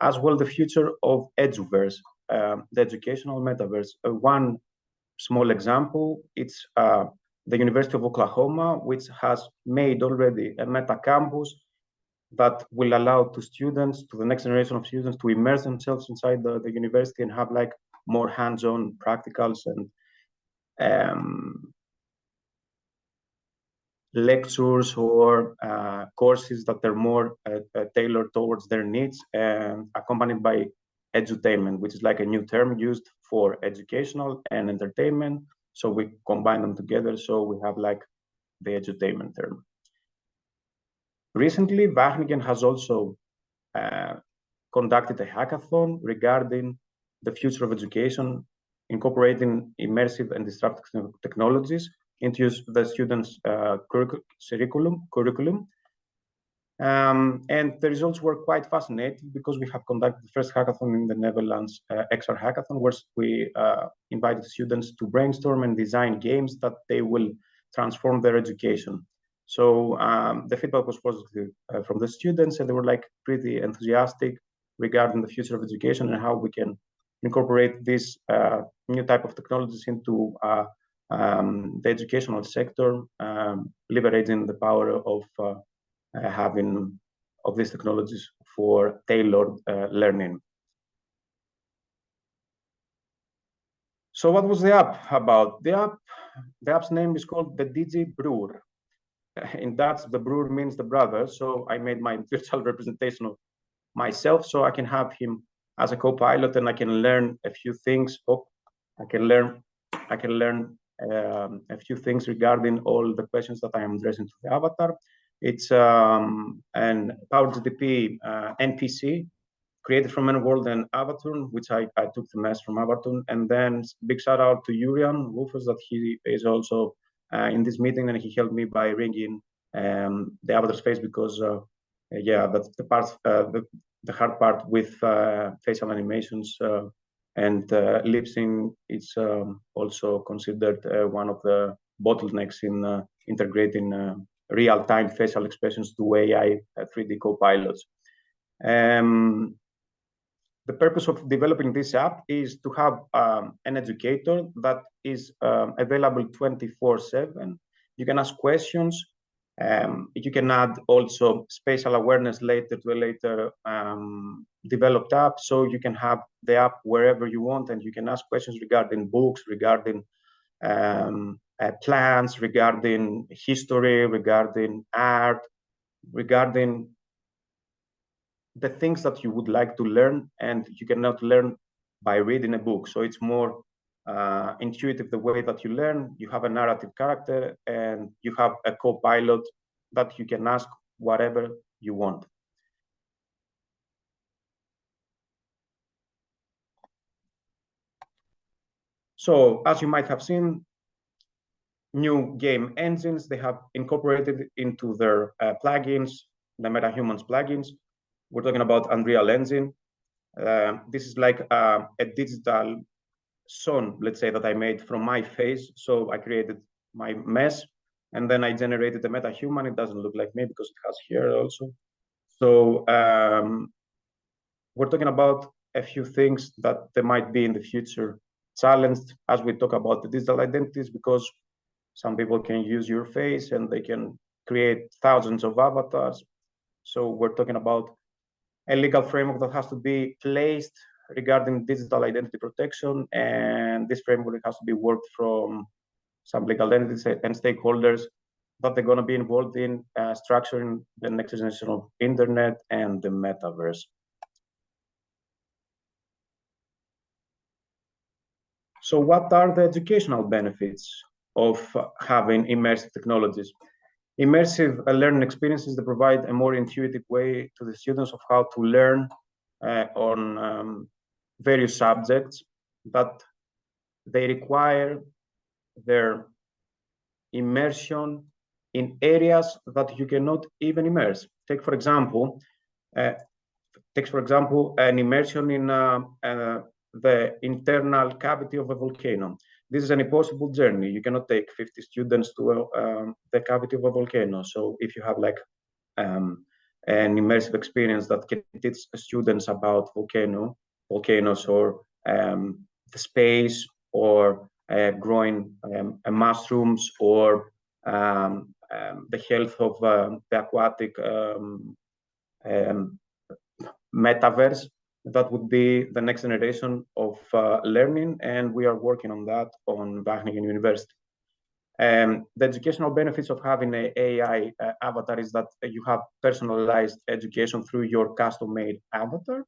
as well the future of eduverse, the educational metaverse. One small example, it's the University of Oklahoma, which has made already a meta campus that will allow to students, to the next generation of students, to immerse themselves inside the university and have like more hands-on practicals and lectures or courses that are more tailored towards their needs, and accompanied by edutainment, which is like a new term used for educational and entertainment. So we combine them together, so we have like the edutainment term. Recently, Wageningen has also conducted a hackathon regarding the future of education, incorporating immersive and disruptive technologies into the students' curriculum. And the results were quite fascinating because we have conducted the first hackathon in the Netherlands, XR Hackathon, where we invited students to brainstorm and design games that they will transform their education. So the feedback was positive from the students, and they were like pretty enthusiastic regarding the future of education and how we can incorporate this new type of technologies into the educational sector, leveraging the power of having of these technologies for tailored learning. So what was the app about? The app's name is called the DJ Broer. In Dutch, the Broer means the brother. So I made my virtual representation of myself, so I can have him as a co-pilot, and I can learn a few things. I can learn a few things regarding all the questions that I am addressing to the avatar. It's an PowerGTP NPC created from World and Avatar, which I took the mess from Avatar. And then big shout out to Jurian Wolfers, that he is also in this meeting, and he helped me by ringing the avatar's face, because yeah, that's the part, the hard part with facial animations and lip sync. It's also considered one of the bottlenecks in integrating real-time facial expressions to AI 3D co-pilots. The purpose of developing this app is to have an educator that is available 24/7. You can ask questions. You can add also spatial awareness later to a later developed app. So you can have the app wherever you want, and you can ask questions regarding books, regarding plants, regarding history, regarding art, regarding the things that you would like to learn, and you cannot learn by reading a book. So it's more intuitive the way that you learn. You have a narrative character, and you have a co-pilot that you can ask whatever you want. So as you might have seen, new game engines, they have incorporated into their plugins, the MetaHumans plugins. We're talking about Unreal Engine. This is like a digital son, let's say, that I made from my face. So I created my mess, and then I generated a MetaHuman. It doesn't look like me because it has hair also. So we're talking about a few things that they might be in the future challenged as we talk about the digital identities, because some people can use your face and they can create thousands of avatars. So we're talking about a legal framework that has to be placed regarding digital identity protection, and this framework has to be worked from some legal entities and stakeholders that they're going to be involved in structuring the next generation of internet and the metaverse. So what are the educational benefits of having immersive technologies? Immersive learning experiences that provide a more intuitive way to the students of how to learn on various subjects that they require their immersion in areas that you cannot even immerse. Take for example, an immersion in the internal cavity of a volcano. This is an impossible journey. You cannot take 50 students to the cavity of a volcano. So if you have like an immersive experience that can teach students about volcanoes or the space or growing mushrooms or the health of the aquatic metaverse, that would be the next generation of learning, and we are working on that on Wageningen University. The educational benefits of having an AI avatar is that you have personalized education through your custom-made avatar,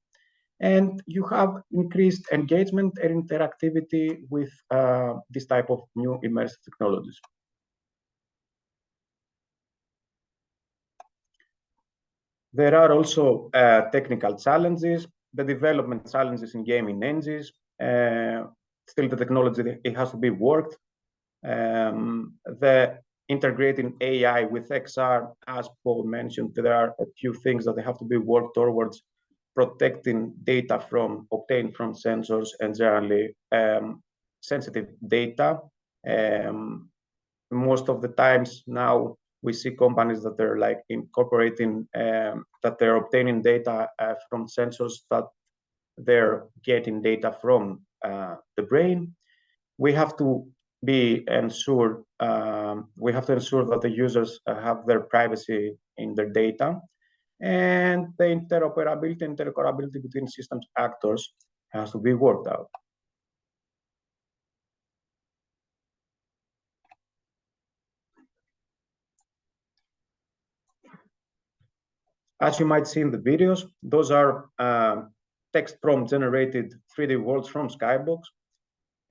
and you have increased engagement and interactivity with this type of new immersive technologies. There are also technical challenges, the development challenges in gaming engines. Still, the technology, it has to be worked. The integrating AI with XR, as Paul mentioned, there are a few things that they have to be worked towards protecting data obtained from sensors and generally sensitive data. Most of the times now we see companies that they're like incorporating that they're obtaining data from sensors that they're getting data from the brain. We have to ensure that the users have their privacy in their data, and the interoperability and interoperability between systems actors has to be worked out. As you might see in the videos, those are text prompt generated 3D worlds from Skybox,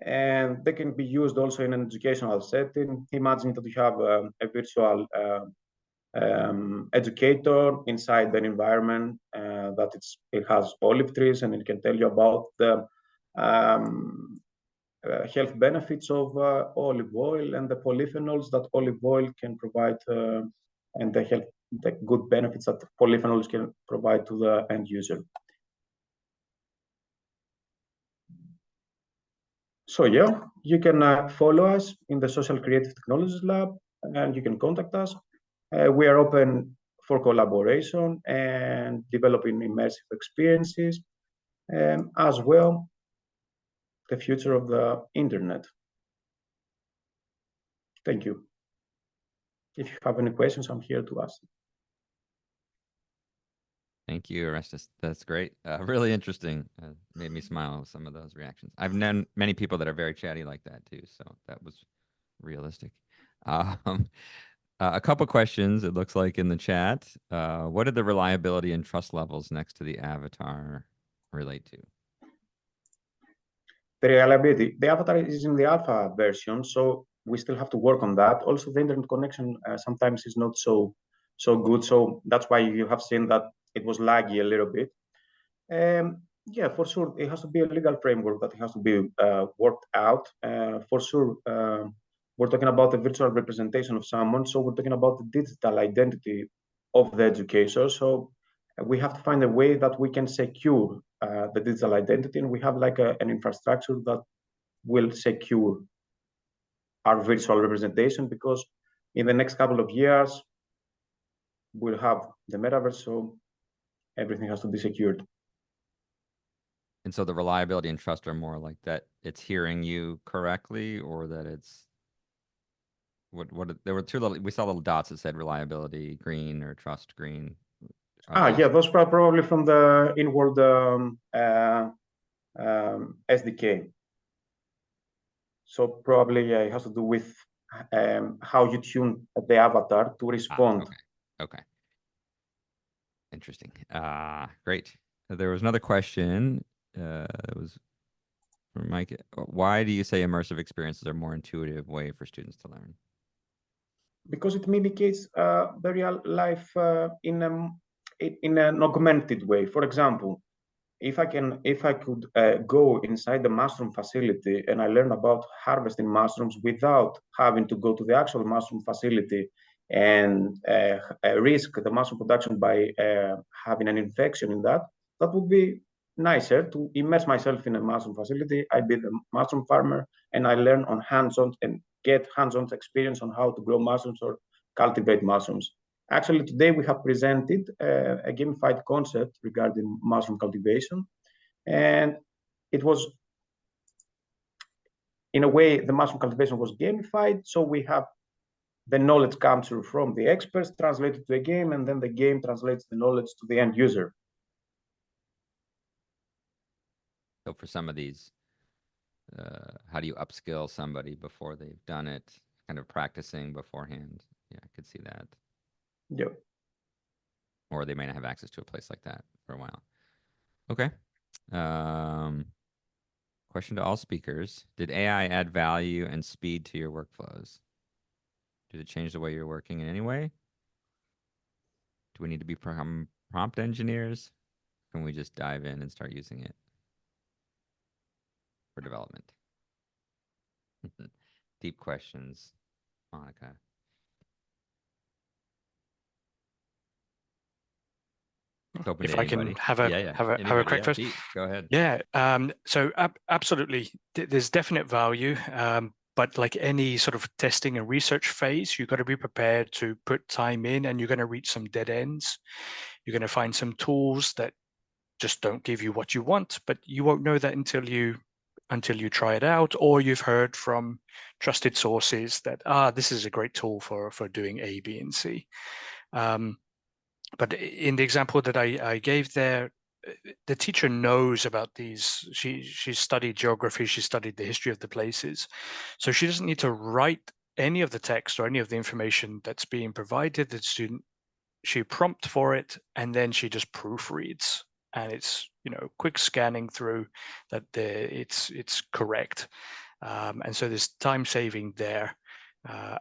and they can be used also in an educational setting. Imagine that you have a virtual educator inside an environment that it has olive trees, and it can tell you about the health benefits of olive oil and the polyphenols that olive oil can provide, and the good benefits that polyphenols can provide to the end user. So yeah, you can follow us in the Social Creative Technologies Lab, and you can contact us. We are open for collaboration and developing immersive experiences, as well the future of the internet. Thank you. If you have any questions, I'm here to ask. Thank you, Orestis. That's great. Really interesting. Made me smile with some of those reactions. I've known many people that are very chatty like that too, so that was realistic. A couple questions, it looks like, in the chat. What did the reliability and trust levels next to the avatar relate to? The reliability. The avatar is in the alpha version, so we still have to work on that. Also, the internet connection sometimes is not so good, so that's why you have seen that it was laggy a little bit. Yeah, for sure, it has to be a legal framework that has to be worked out. For sure, we're talking about the virtual representation of someone, so we're talking about the digital identity of the educator. So we have to find a way that we can secure the digital identity, and we have like an infrastructure that will secure our virtual representation, because in the next couple of years, we'll have the metaverse, so everything has to be secured. And so the reliability and trust are more like that it's hearing you correctly, or that it's there were two little, we saw little dots that said reliability green or trust green. Yeah, those are probably from the inward SDK. So probably it has to do with how you tune the avatar to respond. Okay. Interesting. Great. There was another question. It was from Mike. Why do you say immersive experiences are a more intuitive way for students to learn? Because it mimics the real life in an augmented way. For example, if I could go inside the mushroom facility and I learn about harvesting mushrooms without having to go to the actual mushroom facility and risk the mushroom production by having an infection in that would be nicer to immerse myself in a mushroom facility. I be the mushroom farmer, and I learn on hands-on and get hands-on experience on how to grow mushrooms or cultivate mushrooms. Actually, today we have presented a gamified concept regarding mushroom cultivation, and it was, in a way, the mushroom cultivation was gamified, so we have the knowledge capture from the experts translated to a game, and then the game translates the knowledge to the end user. So for some of these, how do you upskill somebody before they've done it? Kind of practicing beforehand. Yeah, I could see that. Yep. Or they may not have access to a place like that for a while. Okay. Question to all speakers. Did AI add value and speed to your workflows? Did it change the way you're working in any way? Do we need to be prompt engineers? Can we just dive in and start using it for development? Deep questions, Monica. If I can have a crack first. Go ahead. Yeah. So absolutely, there's definite value. But like any sort of testing and research phase, you've got to be prepared to put time in, and you're going to reach some dead ends. You're going to find some tools that just don't give you what you want, but you won't know that until you try it out, or you've heard from trusted sources that this is a great tool for doing A, B, and C. But in the example that I gave there, the teacher knows about these. She studied geography, she studied the history of the places. So she doesn't need to write any of the text or any of the information that's being provided. The student, she prompt for it, and then she just proofreads. And it's, quick scanning through that it's correct. And so there's time saving there.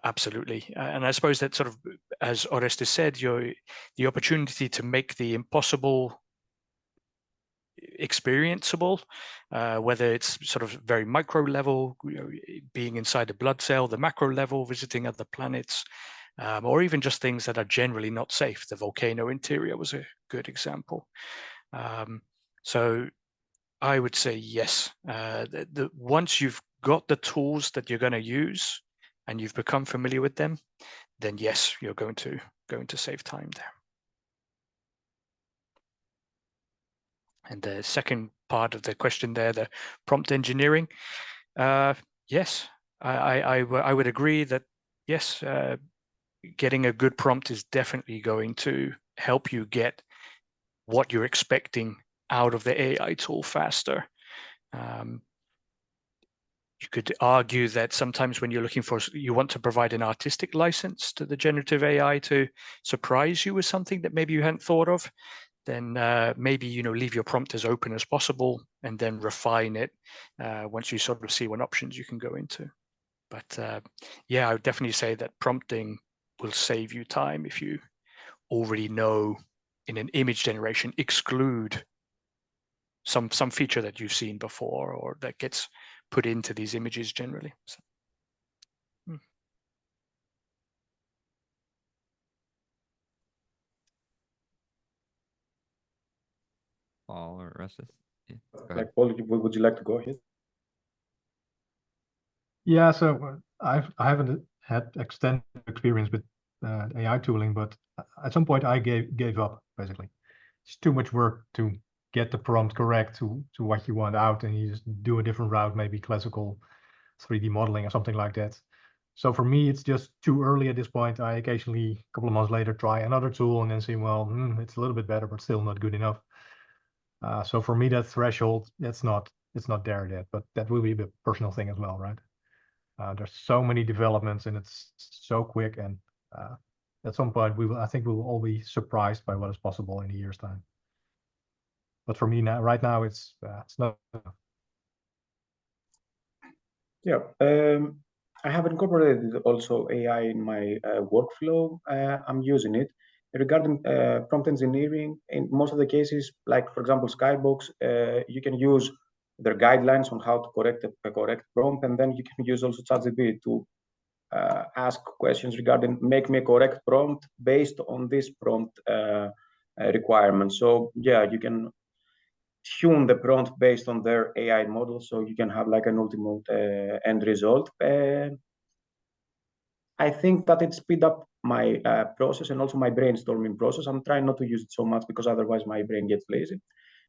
Absolutely. And I suppose that sort of, as Orestis said, the opportunity to make the impossible experienceable, whether it's sort of very micro level, being inside a blood cell, the macro level, visiting other planets, or even just things that are generally not safe. The volcano interior was a good example. So I would say yes. Once you've got the tools that you're going to use and you've become familiar with them, then yes, you're going to save time there. And the second part of the question there, the prompt engineering, yes, I would agree that yes, getting a good prompt is definitely going to help you get what you're expecting out of the AI tool faster. You could argue that sometimes when you're looking for, you want to provide an artistic license to the generative AI to surprise you with something that maybe you hadn't thought of, then maybe, leave your prompt as open as possible and then refine it once you sort of see what options you can go into. But yeah, I would definitely say that prompting will save you time if you already know in an image generation, exclude some feature that you've seen before or that gets put into these images generally. So, Paul or Orestis? Yeah, like Paul, would you like to go ahead? Yeah, so I haven't had extensive experience with AI tooling, but at some point I gave up, basically. It's too much work to get the prompt correct to what you want out, and you just do a different route, maybe classical 3D modeling or something like that. So for me, it's just too early at this point. I occasionally, a couple of months later, try another tool and then say, well, it's a little bit better, but still not good enough. So for me, that threshold, it's not there yet, but that will be a personal thing as well, right? There's so many developments and it's so quick, and at some point I think we will all be surprised by what is possible in a year's time. But for me now, right now, it's not. Yeah, I have incorporated also AI in my workflow. I'm using it. Regarding prompt engineering, in most of the cases, like for example, Skybox, you can use their guidelines on how to correct a correct prompt, and then you can use also ChatGPT to ask questions regarding make me a correct prompt based on this prompt requirement. So yeah, you can tune the prompt based on their AI model, so you can have like an ultimate end result. I think that it speed up my process and also my brainstorming process. I'm trying not to use it so much because otherwise my brain gets lazy.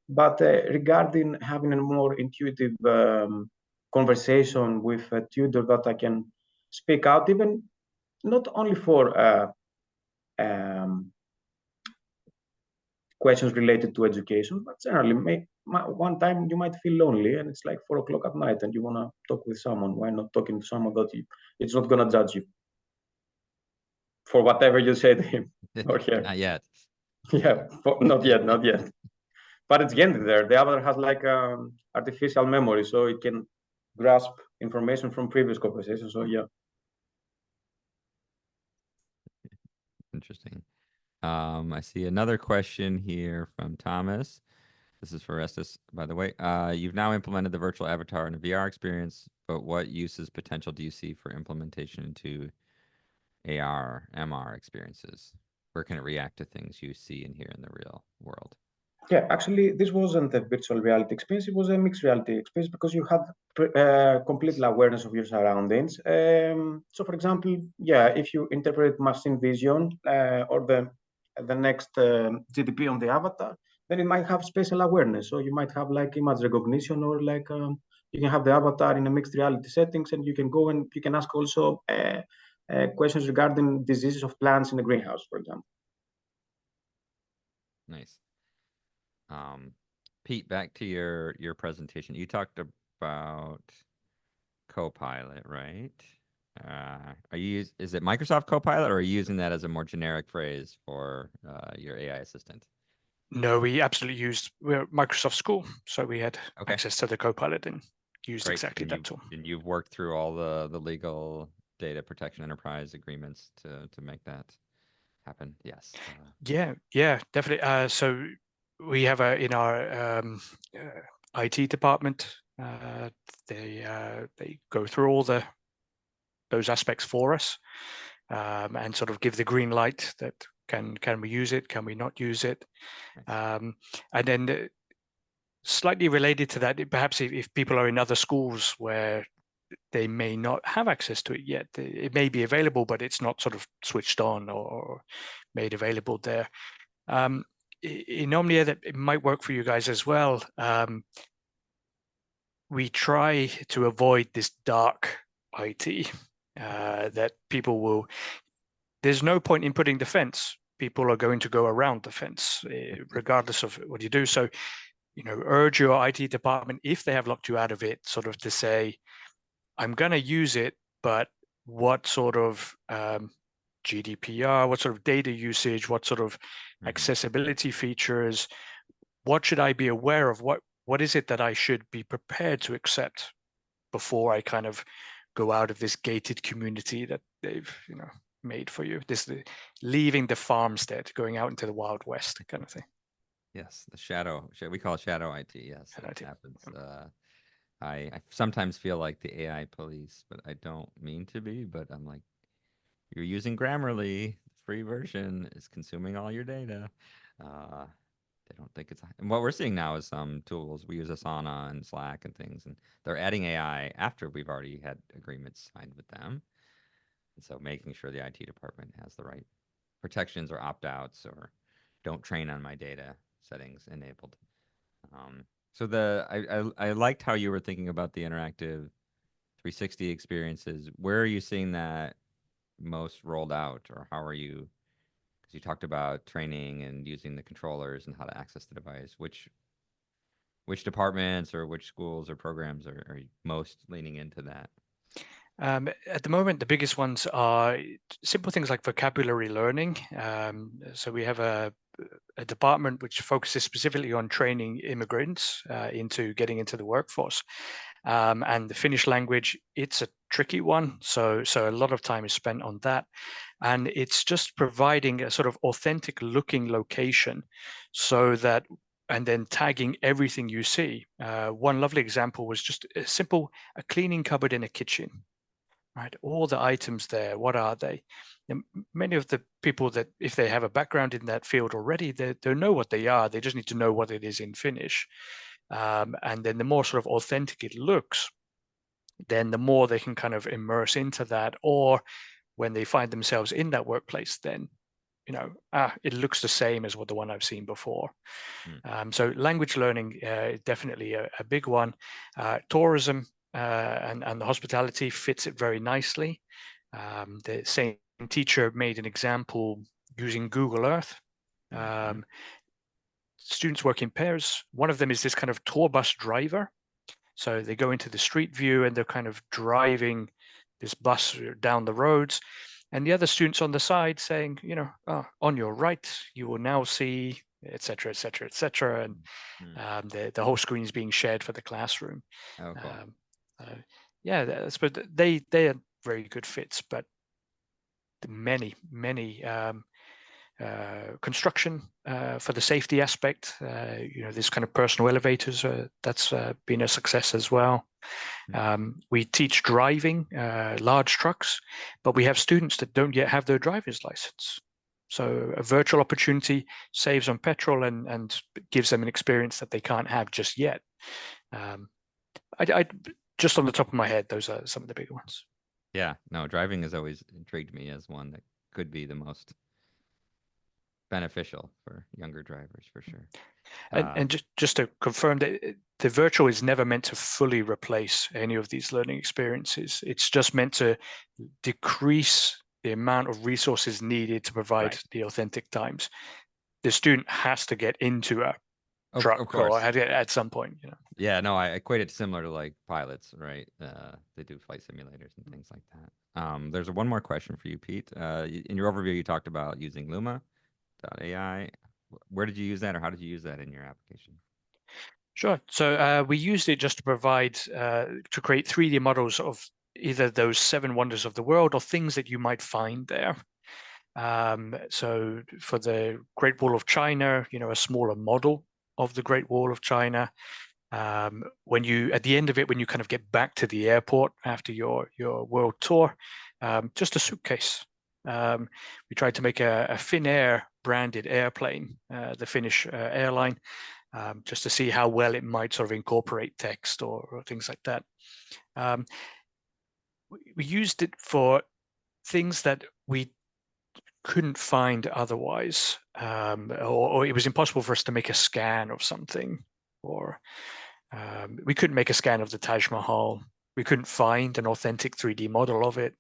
But regarding having a more intuitive conversation with a tutor that I can speak out, even not only for questions related to education, but generally, one time you might feel lonely and it's like 4 o'clock at night and you want to talk with someone. Why not talking to someone that it's not going to judge you for whatever you say to him or her? Not yet. Yeah, not yet, not yet. But it's getting there. The other has like artificial memory, so it can grasp information from previous conversations. So yeah. Interesting. I see another question here from Thomas. This is for Orestis, by the way. You've now implemented the virtual avatar in a VR experience, but what uses potential do you see for implementation into AR, MR experiences? Where can it react to things you see and hear in the real world? Yeah, actually, this wasn't a virtual reality experience. It was a mixed reality experience because you had complete awareness of your surroundings. So, for example, yeah, if you interpret machine vision or the next GDP on the avatar, then it might have spatial awareness. So you might have like image recognition, or like you can have the avatar in a mixed reality settings, and you can go and you can ask also questions regarding diseases of plants in a greenhouse, for example. Nice. Pete, back to your presentation. You talked about Copilot, right? Is it Microsoft Copilot, or are you using that as a more generic phrase for your AI assistant? No, we're Microsoft School, so we had access to the Copilot and used exactly that tool. And you've worked through all the legal data protection enterprise agreements to make that happen. Yes. Yeah, definitely. So we have in our IT department, they go through all those aspects for us, and sort of give the green light that can we use it, can we not use it. And then slightly related to that, perhaps if people are in other schools where they may not have access to it yet, it may be available, but it's not sort of switched on or made available there. In Omnia, that it might work for you guys as well. We try to avoid this dark IT that people will. There's no point in putting the fence. People are going to go around the fence, regardless of what you do. So, urge your IT department, if they have locked you out of it, sort of to say, I'm going to use it, but what sort of GDPR, what sort of data usage, what sort of accessibility features, what should I be aware of? What is it that I should be prepared to accept before I kind of go out of this gated community that they've made for you? Leaving the farmstead, going out into the Wild West kind of thing. Yes, the shadow. We call it shadow IT. Yes, it happens. I sometimes feel like the AI police, but I don't mean to be. But I'm like, you're using Grammarly. The free version is consuming all your data. They don't think it's. And what we're seeing now is some tools. We use Asana and Slack and things, and they're adding AI after we've already had agreements signed with them. And so making sure the IT department has the right protections or opt-outs or don't train on my data settings enabled. So I liked how you were thinking about the interactive 360 experiences. Where are you seeing that most rolled out, or how are you? Because you talked about training and using the controllers and how to access the device. Which departments or which schools or programs are most leaning into that? At the moment, the biggest ones are simple things like vocabulary learning. So we have a department which focuses specifically on training immigrants into getting into the workforce. And the Finnish language, it's a tricky one. So a lot of time is spent on that. And it's just providing a sort of authentic looking location so that, and then tagging everything you see. One lovely example was just a cleaning cupboard in a kitchen. Right, all the items there, what are they? And many of the people that, if they have a background in that field already, they know what they are. They just need to know what it is in Finnish. And then the more sort of authentic it looks, then the more they can kind of immerse into that. Or when they find themselves in that workplace, then, you know, it looks the same as what the one I've seen before. So language learning is definitely a big one. Tourism and the hospitality fits it very nicely. The same teacher made an example using Google Earth. Students work in pairs. One of them is this kind of tour bus driver. So they go into the street view and they're kind of driving this bus down the roads. And the other students on the side saying, you know, on your right, you will now see, et cetera, et cetera, et cetera. And the whole screen is being shared for the classroom. Oh, cool. Yeah, but they are very good fits, but many construction for the safety aspect, you know, this kind of personal elevators, that's been a success as well. We teach driving large trucks, but we have students that don't yet have their driver's license. So a virtual opportunity saves on petrol and gives them an experience that they can't have just yet. I just on the top of my head, those are some of the bigger ones. Yeah, no, driving has always intrigued me as one that could be the most beneficial for younger drivers, for sure. And just to confirm that the virtual is never meant to fully replace any of these learning experiences. It's just meant to decrease the amount of resources needed to provide the authentic times. The student has to get into a truck or at some point, you know. Yeah, no, I equate it similar to like pilots, right? They do flight simulators and things like that. There's one more question for you, Pete. In your overview, you talked about using Luma.ai. Where did you use that, or how did you use that in your application? Sure. So we used it just to provide, to create 3D models of either those 7 wonders of the world or things that you might find there. So for the Great Wall of China, you know, a smaller model of the Great Wall of China. When you, at the end of it, when you kind of get back to the airport after your world tour, just a suitcase. We tried to make a Finnair branded airplane, the Finnish airline, just to see how well it might sort of incorporate text or things like that. We used it for things that we couldn't find otherwise, or it was impossible for us to make a scan of something, or we couldn't make a scan of the Taj Mahal. We couldn't find an authentic 3D model of it.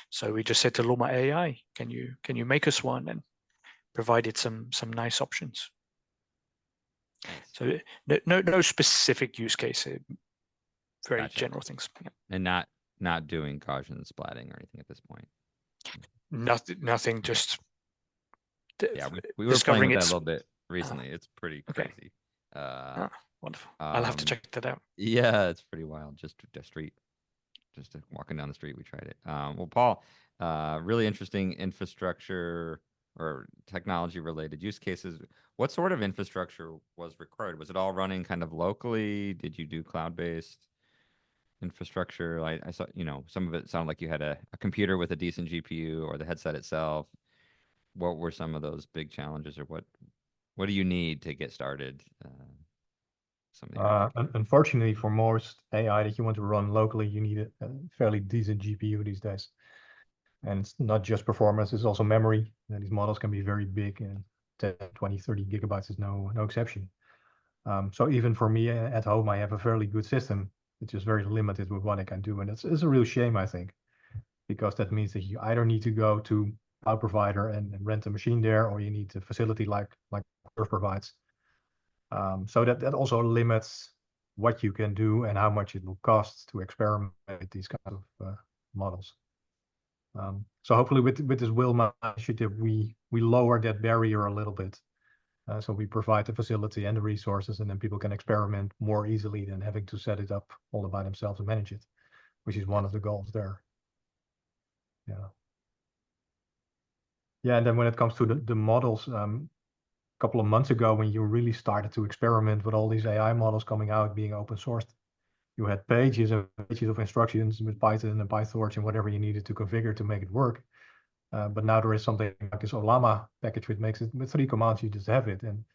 So we just said to Luma AI, can you make us one, and provided some nice options. So no specific use case, very general things. Yeah. And not doing Gaussian splatting or anything at this point. Nothing. Just yeah, we were playing with that a little bit recently. It's pretty crazy. Wonderful. I'll have to check that out. Yeah, it's pretty wild. Just walking down the street, we tried it. Well, Paul, really interesting infrastructure or technology related use cases. What sort of infrastructure was required? Was it all running kind of locally? Did you do cloud-based infrastructure? I saw, you know, some of it sounded like you had a computer with a decent GPU or the headset itself. What were some of those big challenges, or what do you need to get started? Unfortunately, for most AI that you want to run locally, you need a fairly decent GPU these days. And it's not just performance, it's also memory. And these models can be very big, and 10, 20, 30 gigabytes is no exception. So even for me at home, I have a fairly good system. It's just very limited with what I can do. And it's a real shame, I think, because that means that you either need to go to a cloud provider and rent a machine there, or you need a facility like Earth provides. So that also limits what you can do and how much it will cost to experiment with these kinds of models. So hopefully with this Wilma initiative, we lower that barrier a little bit. So we provide the facility and the resources, and then people can experiment more easily than having to set it up all by themselves and manage it, which is one of the goals there. Yeah, and then when it comes to the models, couple of months ago, when you really started to experiment with all these AI models coming out being open sourced, you had pages and pages of instructions with Python and PyTorch and whatever you needed to configure to make it work. But now there is something like this Olama package which makes it with 3 commands, you just have it. And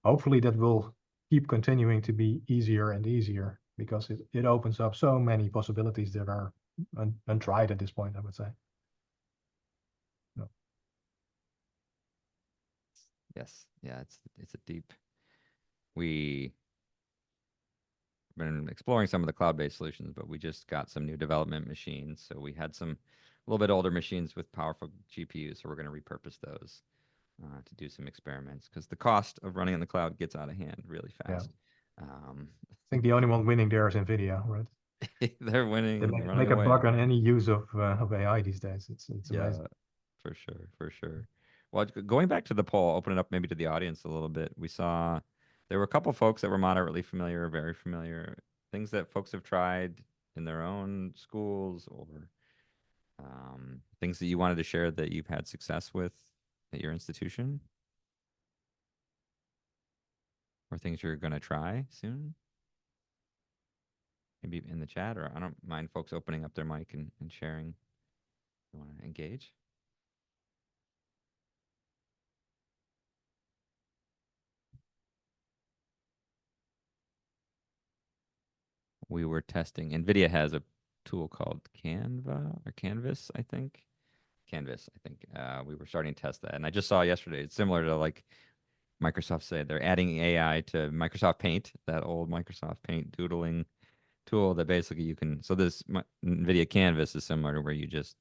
hopefully that will keep continuing to be easier and easier because it opens up so many possibilities that are untried at this point, I would say. No. Yes, yeah, it's a deep. We've been exploring some of the cloud-based solutions, but we just got some new development machines. So we had some a little bit older machines with powerful GPUs, so we're going to repurpose those to do some experiments because the cost of running in the cloud gets out of hand really fast. I think the only one winning there is NVIDIA, right? They're winning. They and running make a away. buck on any use of AI these days. It's amazing. For sure. Well, going back to the poll, open it up maybe to the audience a little bit. We saw there were a couple folks that were moderately familiar or very familiar, things that folks have tried in their own schools or things that you wanted to share that you've had success with at your institution or things you're going to try soon. Maybe in the chat, or I don't mind folks opening up their mic and sharing. You want to engage? We were testing. NVIDIA has a tool called Canva or Canvas, I think. Canvas, I think. We were starting to test that. And I just saw yesterday, it's similar to like Microsoft said, they're adding AI to Microsoft Paint, that old Microsoft Paint doodling tool that basically you can, so this NVIDIA Canvas is similar to where you just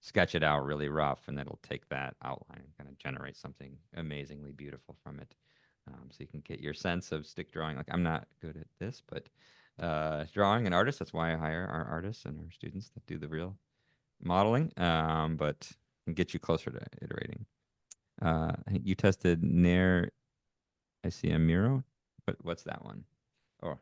sketch it out really rough and it'll take that outline and kind of generate something amazingly beautiful from it. So you can get your sense of stick drawing. Like I'm not good at this, but drawing and artists, that's why I hire our artists and our students that do the real modeling, but can get you closer to iterating. I think you tested Nair, I see a Miro, but what's that one? Oh.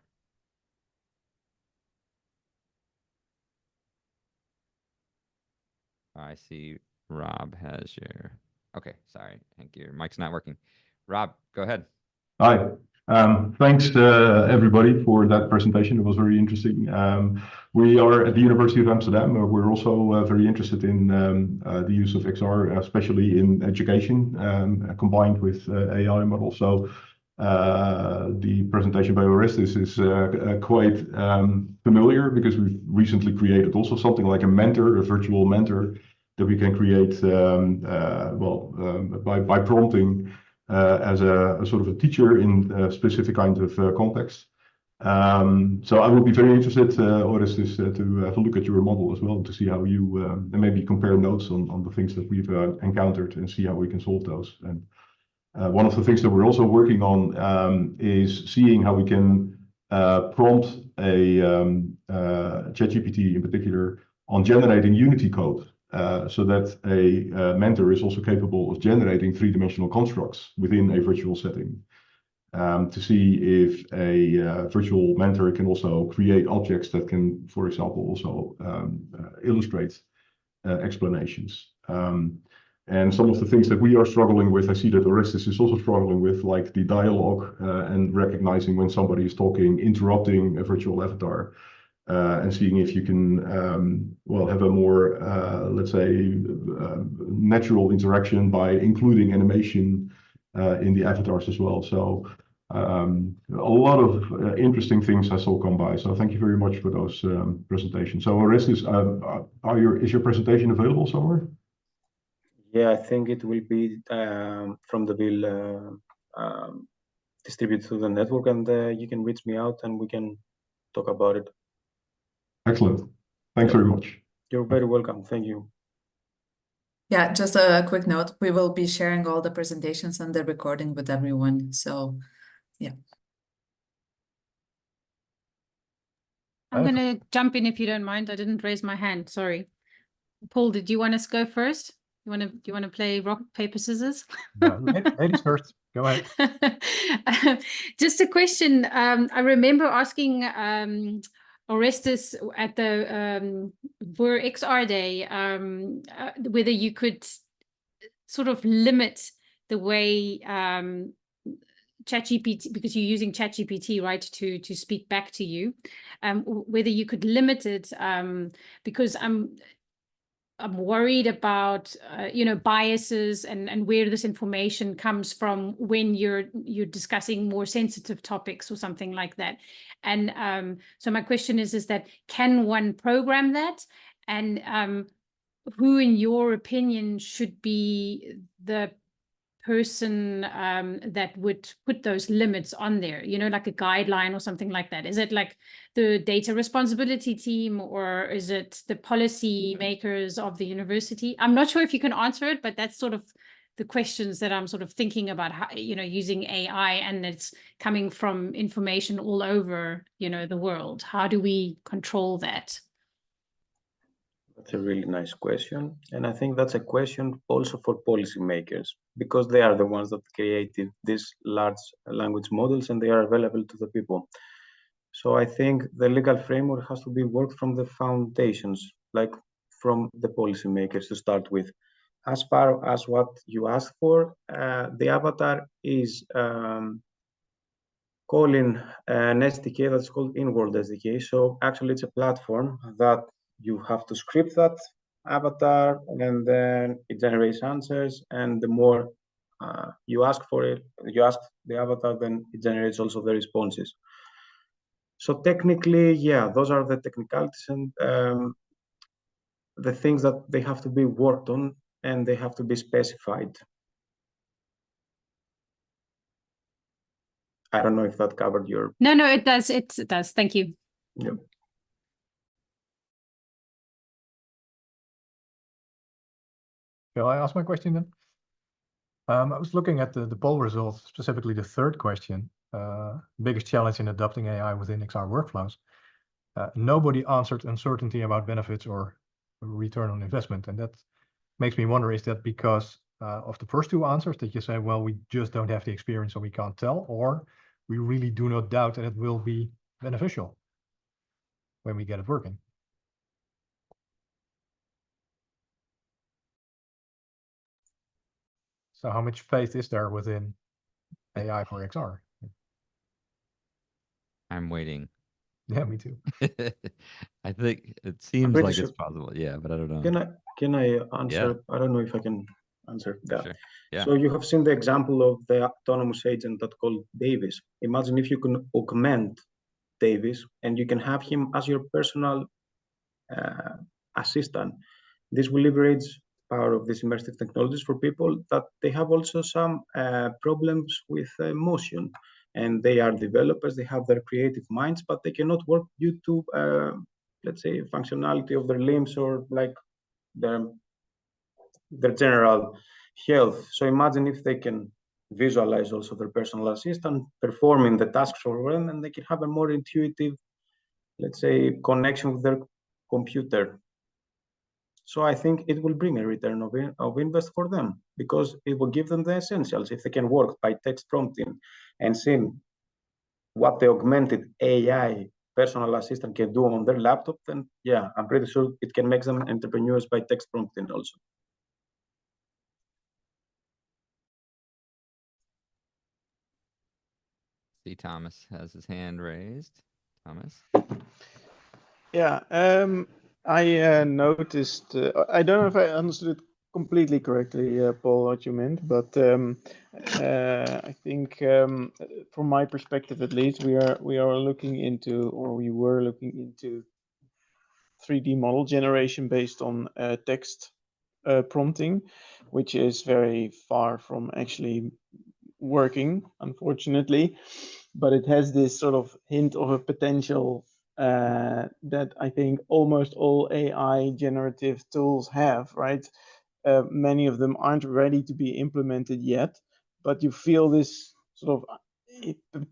I see Rob has your, okay, sorry, I think your mic's not working. Rob, go ahead. Hi, thanks everybody for that presentation. It was very interesting. We are at the University of Amsterdam. We're also very interested in the use of XR, especially in education, combined with AI models. So the presentation by Orestis is quite familiar because we've recently created also something like a mentor, a virtual mentor that we can create by prompting as a sort of a teacher in a specific kind of context. So I would be very interested, Orestis, to have a look at your model as well to see how you and maybe compare notes on the things that we've encountered and see how we can solve those. And one of the things that we're also working on is seeing how we can prompt a ChatGPT in particular on generating Unity code. So that a mentor is also capable of generating three-dimensional constructs within a virtual setting to see if a virtual mentor can also create objects that can, for example, also illustrate explanations. And some of the things that we are struggling with, I see that Orestis is also struggling with, like the dialogue and recognizing when somebody is talking, interrupting a virtual avatar. And seeing if you can, have a more, let's say, natural interaction by including animation in the avatars as well. So a lot of interesting things I saw come by. So thank you very much for those presentations. So Orestis, is your presentation available somewhere? Yeah, I think it will be from the bill distributed to the network, and you can reach me out and we can talk about it. Excellent. Thanks very much. You're very welcome. Thank you. Yeah, just a quick note. We will be sharing all the presentations and the recording with everyone. So, yeah. I'm going to jump in if you don't mind. I didn't raise my hand. Sorry. Paul, did you want us to go first? Do you want to play rock, paper, scissors? No, ladies first. Go ahead. Just a question. I remember asking Orestis at the XR Day whether you could sort of limit the way ChatGPT, because you're using ChatGPT, right, to speak back to you, whether you could limit it because I'm worried about biases and where this information comes from when you're discussing more sensitive topics or something like that. And so my question is that can one program that? And who, in your opinion, should be the person that would put those limits on there, like a guideline or something like that? Is it like the data responsibility team, or is it the policy makers of the university? I'm not sure if you can answer it, but that's sort of the questions that I'm sort of thinking about, how, using AI, and it's coming from information all over, the world. How do we control that? That's a really nice question. And I think that's a question also for policymakers, because they are the ones that created these large language models and they are available to the people. So I think the legal framework has to be worked from the foundations, like from the policymakers to start with. As far as what you asked for, the avatar is calling an SDK that's called in-world SDK. So actually it's a platform that you have to script that avatar, and then it generates answers. And the more you ask for it, you ask the avatar, then it generates also the responses. So technically, yeah, those are the technicalities and the things that they have to be worked on, and they have to be specified. I don't know if that covered your... No, it does. It does. Thank you. Yeah. Shall I ask my question then? I was looking at the poll results, specifically the third question, biggest challenge in adopting AI within XR workflows. Nobody answered uncertainty about benefits or return on investment. And that makes me wonder, is that because of the first two answers that you say, well, we just don't have the experience, so we can't tell, or we really do not doubt that it will be beneficial when we get it working? So how much faith is there within AI for XR? I'm waiting. Yeah, me too. I think it seems like it's possible. Yeah, but I don't know. Can I answer? Yeah. I don't know if I can answer that. Sure. Yeah. So you have seen the example of the autonomous agent that called Davis. Imagine if you can augment Davis and you can have him as your personal assistant. This will leverage the power of these immersive technologies for people that they have also some problems with motion. And they are developers, they have their creative minds, but they cannot work due to, let's say, functionality of their limbs or like their general health. So imagine if they can visualize also their personal assistant performing the tasks for them, and they can have a more intuitive, let's say, connection with their computer. So I think it will bring a return of invest for them, because it will give them the essentials. If they can work by text prompting and seeing what the augmented AI personal assistant can do on their laptop, then yeah, I'm pretty sure it can make them entrepreneurs by text prompting also. See, Thomas has his hand raised. Thomas? Yeah, I noticed, I don't know if I understood it completely correctly, Paul, what you meant, but I think from my perspective at least, we are looking into, or we were looking into 3D model generation based on text prompting, which is very far from actually working, unfortunately, but it has this sort of hint of a potential that I think almost all AI generative tools have, right? Many of them aren't ready to be implemented yet, but you feel this sort of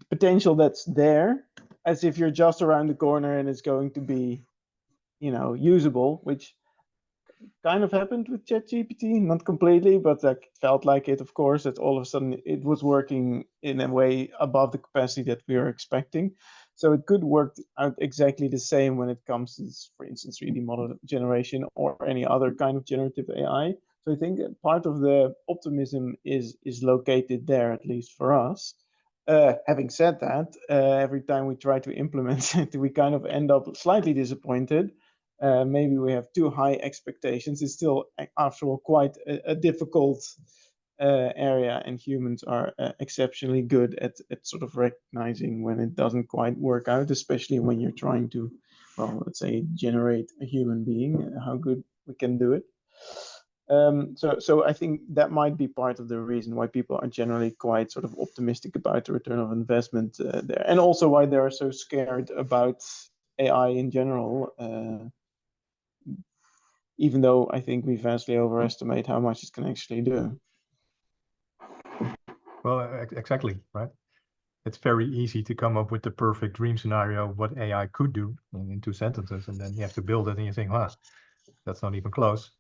potential that's there, as if you're just around the corner and it's going to be, usable, which kind of happened with ChatGPT, not completely, but that felt like it, of course, that all of a sudden it was working in a way above the capacity that we were expecting. So it could work out exactly the same when it comes to, for instance, 3D model generation or any other kind of generative AI. So I think part of the optimism is located there, at least for us. Having said that, every time we try to implement it, we kind of end up slightly disappointed. maybe we have too high expectations. It's still, after all, quite a difficult area, and humans are exceptionally good at sort of recognizing when it doesn't quite work out, especially when you're trying to, well, let's say, generate a human being, how good we can do it. So I think that might be part of the reason why people are generally quite sort of optimistic about the return of investment there, and also why they are so scared about AI in general, even though I think we vastly overestimate how much it can actually do. Well, exactly, right? It's very easy to come up with the perfect dream scenario of what AI could do in 2 sentences, and then you have to build it and you think, wow, that's not even close.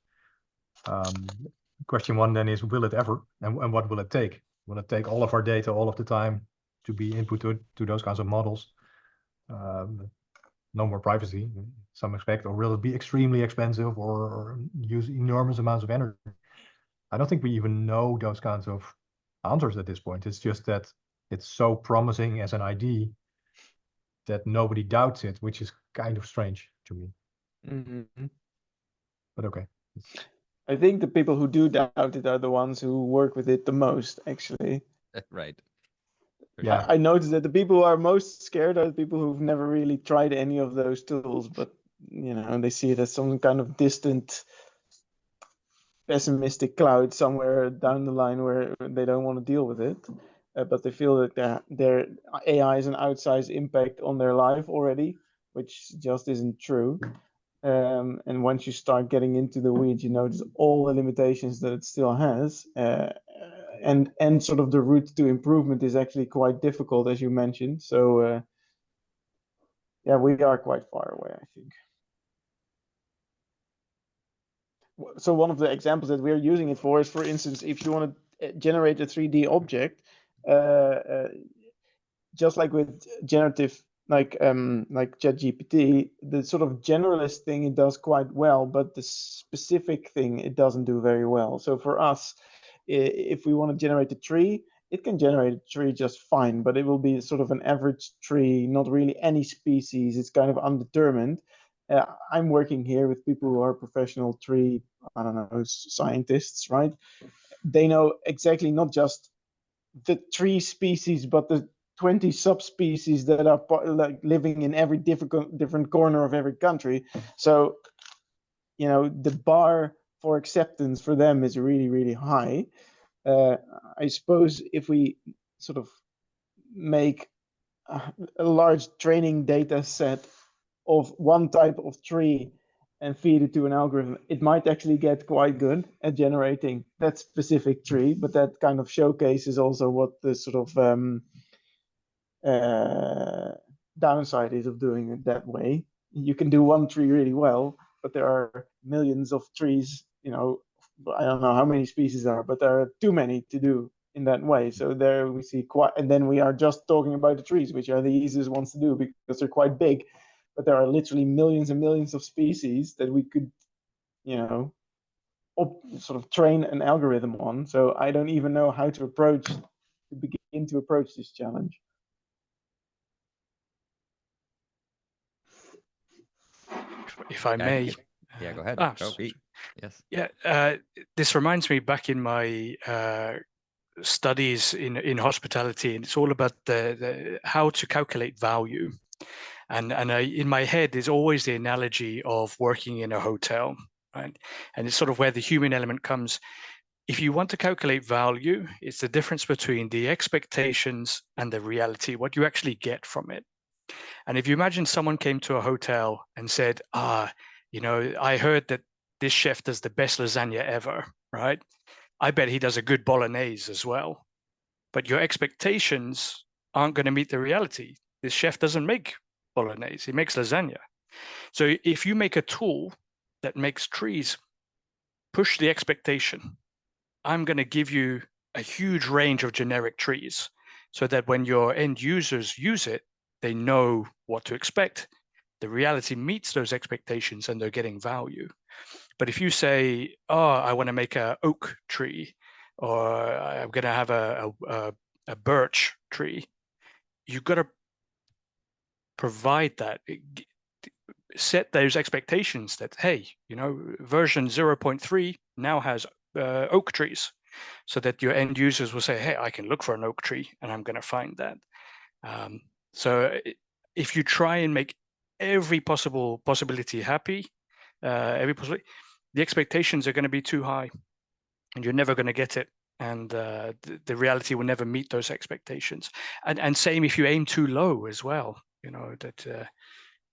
Question one then is, will it ever? And what will it take? Will it take all of our data all of the time to be input to those kinds of models? No more privacy in some respect, or will it be extremely expensive or use enormous amounts of energy? I don't think we even know those kinds of answers at this point. It's just that it's so promising as an idea that nobody doubts it, which is kind of strange to me. Mm-hmm. But okay. I think the people who do doubt it are the ones who work with it the most, actually. Right. Yeah. I noticed that the people who are most scared are the people who've never really tried any of those tools, but you know, they see it as some kind of distant, pessimistic cloud somewhere down the line where they don't want to deal with it. But they feel that their AI has an outsized impact on their life already, which just isn't true. And once you start getting into the weeds, you notice all the limitations that it still has. And sort of the route to improvement is actually quite difficult, as you mentioned. So yeah, we are quite far away, I think. So one of the examples that we're using it for is, for instance, if you want to generate a 3D object, just like with generative, like ChatGPT, the sort of generalist thing it does quite well, but the specific thing it doesn't do very well. So for us, if we want to generate a tree, it can generate a tree just fine, but it will be sort of an average tree, not really any species. It's kind of undetermined. I'm working here with people who are professional tree, I don't know, scientists, right? They know exactly not just the tree species, but the 20 subspecies that are like living in every different corner of every country. So, you know, the bar for acceptance for them is really, really high. I suppose if we sort of make a large training data set of one type of tree and feed it to an algorithm, it might actually get quite good at generating that specific tree, but that kind of showcases also what the sort of downside is of doing it that way. You can do one tree really well, but there are millions of trees, you know, I don't know how many species there are, but there are too many to do in that way. So there we see quite, and then we are just talking about the trees, which are the easiest ones to do because they're quite big, but there are literally millions and millions of species that we could, you know, sort of train an algorithm on. So I don't even know how to begin to approach this challenge. If I may. Yeah, go ahead. Go, Pete. Yes. Yeah, this reminds me back in my studies in hospitality, and it's all about the how to calculate value. And in my head is always the analogy of working in a hotel, right? And it's sort of where the human element comes. If you want to calculate value, it's the difference between the expectations and the reality, what you actually get from it. And if you imagine someone came to a hotel and said, you know, I heard that this chef does the best lasagna ever, right? I bet he does a good bolognese as well. But your expectations aren't going to meet the reality. This chef doesn't make bolognese, he makes lasagna. So if you make a tool that makes trees push the expectation, I'm going to give you a huge range of generic trees so that when your end users use it, they know what to expect. The reality meets those expectations and they're getting value. But if you say, oh, I want to make an oak tree, or I'm going to have a birch tree, you've got to provide that. set those expectations that, hey, you know, version 0.3 now has oak trees, so that your end users will say, hey, I can look for an oak tree and I'm going to find that. So if you try and make every possibility happy, the expectations are going to be too high, and you're never going to get it. And the reality will never meet those expectations. And same if you aim too low as well. You know that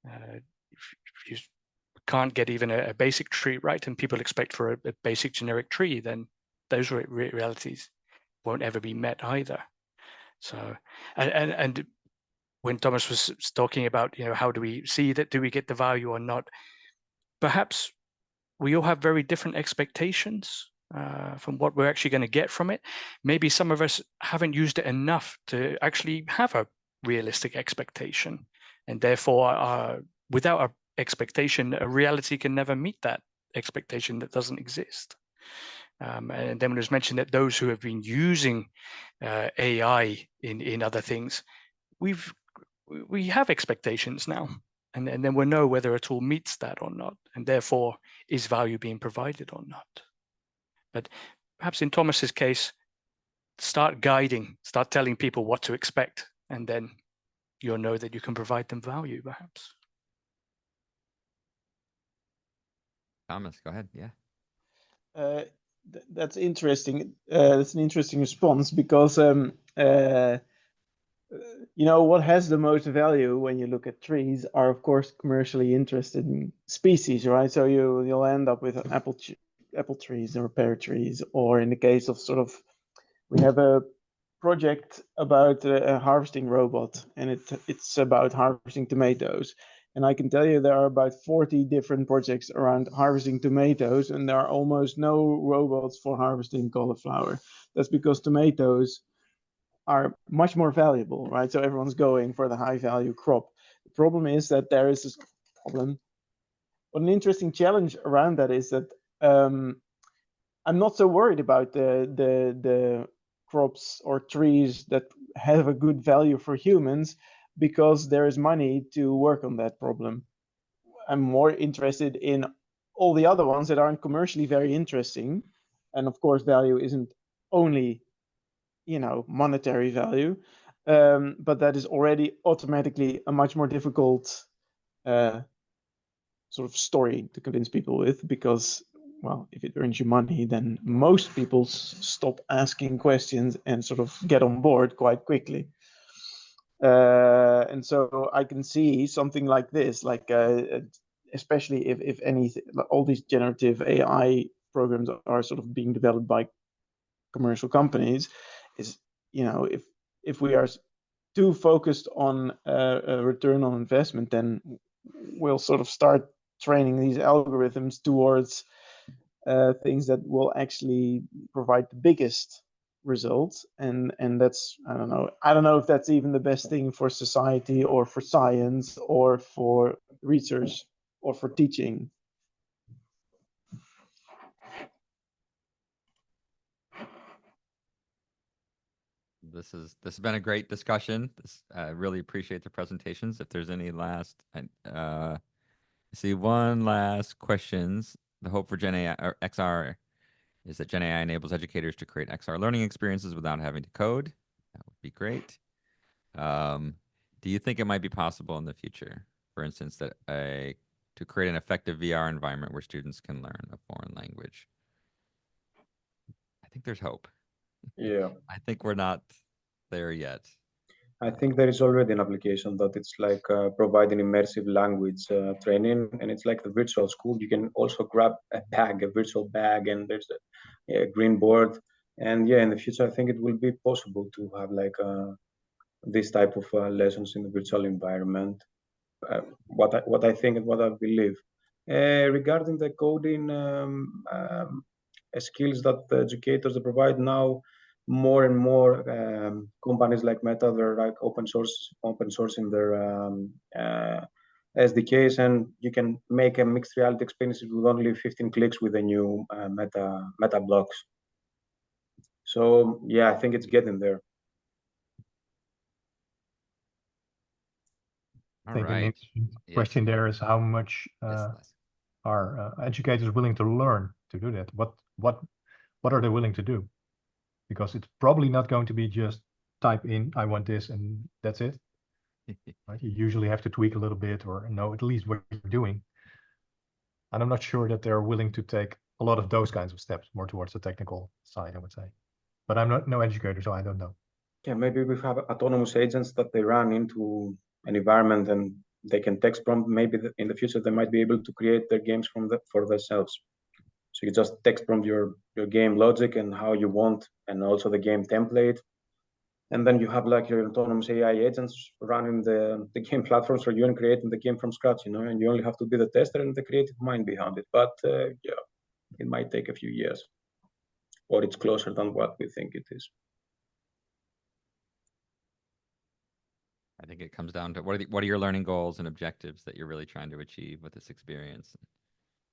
if you can't get even a basic tree right, and people expect for a basic generic tree, then those realities won't ever be met either. So, and when Thomas was talking about, you know, how do we see that, do we get the value or not? Perhaps we all have very different expectations from what we're actually going to get from it. Maybe some of us haven't used it enough to actually have a realistic expectation, and therefore, without a expectation, a reality can never meet that expectation that doesn't exist. And then it was mentioned that those who have been using AI in other things, we have expectations now, and then we'll know whether a tool meets that or not, and therefore is value being provided or not. But perhaps in Thomas's case, start guiding, start telling people what to expect, and then you'll know that you can provide them value, perhaps. Thomas, go ahead. Yeah. That's interesting. That's an interesting response, because you know, what has the most value when you look at trees are, of course, commercially interested in species, right? So you'll end up with apple trees or pear trees, or in the case of sort of, we have a project about a harvesting robot, and it's about harvesting tomatoes. And I can tell you there are about 40 different projects around harvesting tomatoes, and there are almost no robots for harvesting cauliflower. That's because tomatoes are much more valuable, right? So everyone's going for the high value crop. The problem is that there is this problem. But an interesting challenge around that is that I'm not so worried about the crops or trees that have a good value for humans, because there is money to work on that problem. I'm more interested in all the other ones that aren't commercially very interesting. And of course, value isn't only, you know, monetary value, but that is already automatically a much more difficult sort of story to convince people with, because, well, if it earns you money, then most people stop asking questions and sort of get on board quite quickly. And so I can see something like this, like especially if anything, all these generative AI programs are sort of being developed by commercial companies, is, you know, if we are too focused on a return on investment, then we'll sort of start training these algorithms towards things that will actually provide the biggest results, and that's, I don't know if that's even the best thing for society or for science or for research or for teaching. This has been a great discussion. I really appreciate the presentations. If there's any last, I see one last questions. The hope for Gen AI or XR is that Gen AI enables educators to create XR learning experiences without having to code. That would be great. Do you think it might be possible in the future, for instance, that to create an effective VR environment where students can learn a foreign language? I think there's hope. Yeah. I think we're not there yet. I think there is already an application that it's like providing immersive language training, and it's like the virtual school. You can also grab a virtual bag, and there's a green board. And yeah, in the future, I think it will be possible to have like this type of lessons in the virtual environment. What I think and what I believe. Regarding the coding skills that the educators provide now, more and more companies like Meta, they're like open sourcing their SDKs, and you can make a mixed reality experience with only 15 clicks with the new Meta blocks. So yeah, I think it's getting there. I think an right. interesting Yes. question there is how much Yes, are educators willing to learn to do that? What are they willing to do? Because it's probably not going to be just type in, I want this, and that's it. Right? You usually have to tweak a little bit or know at least what you're doing. And I'm not sure that they're willing to take a lot of those kinds of steps, more towards the technical side, I would say. But I'm no educator, so I don't know. Yeah, maybe we have autonomous agents that they run into an environment and they can text prompt. Maybe in the future they might be able to create their games for themselves. So you just text prompt your game logic and how you want, and also the game template. And then you have like your autonomous AI agents running the game platforms for you and creating the game from scratch, you know, and you only have to be the tester and the creative mind behind it. But yeah, it might take a few years, or it's closer than what we think it is. I think it comes down to what are your learning goals and objectives that you're really trying to achieve with this experience?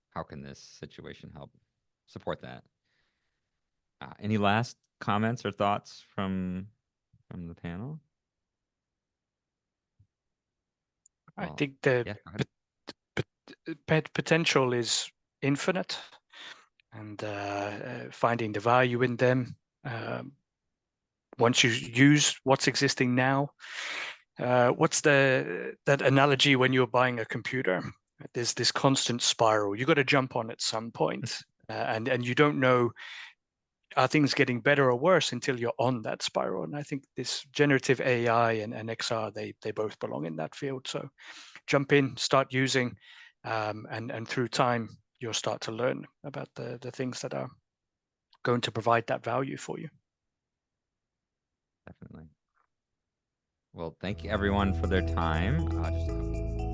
How can this situation help support that? Any last comments or thoughts from the panel? I think the potential is infinite, and finding the value in them. Once you use what's existing now, what's that analogy when you're buying a computer? There's this constant spiral. You got to jump on at some point, and you don't know, are things getting better or worse until you're on that spiral. And I think this generative AI and XR, they both belong in that field. So jump in, start using, and through time, you'll start to learn about the things that are going to provide that value for you. Definitely. Well, thank you everyone for their time. Just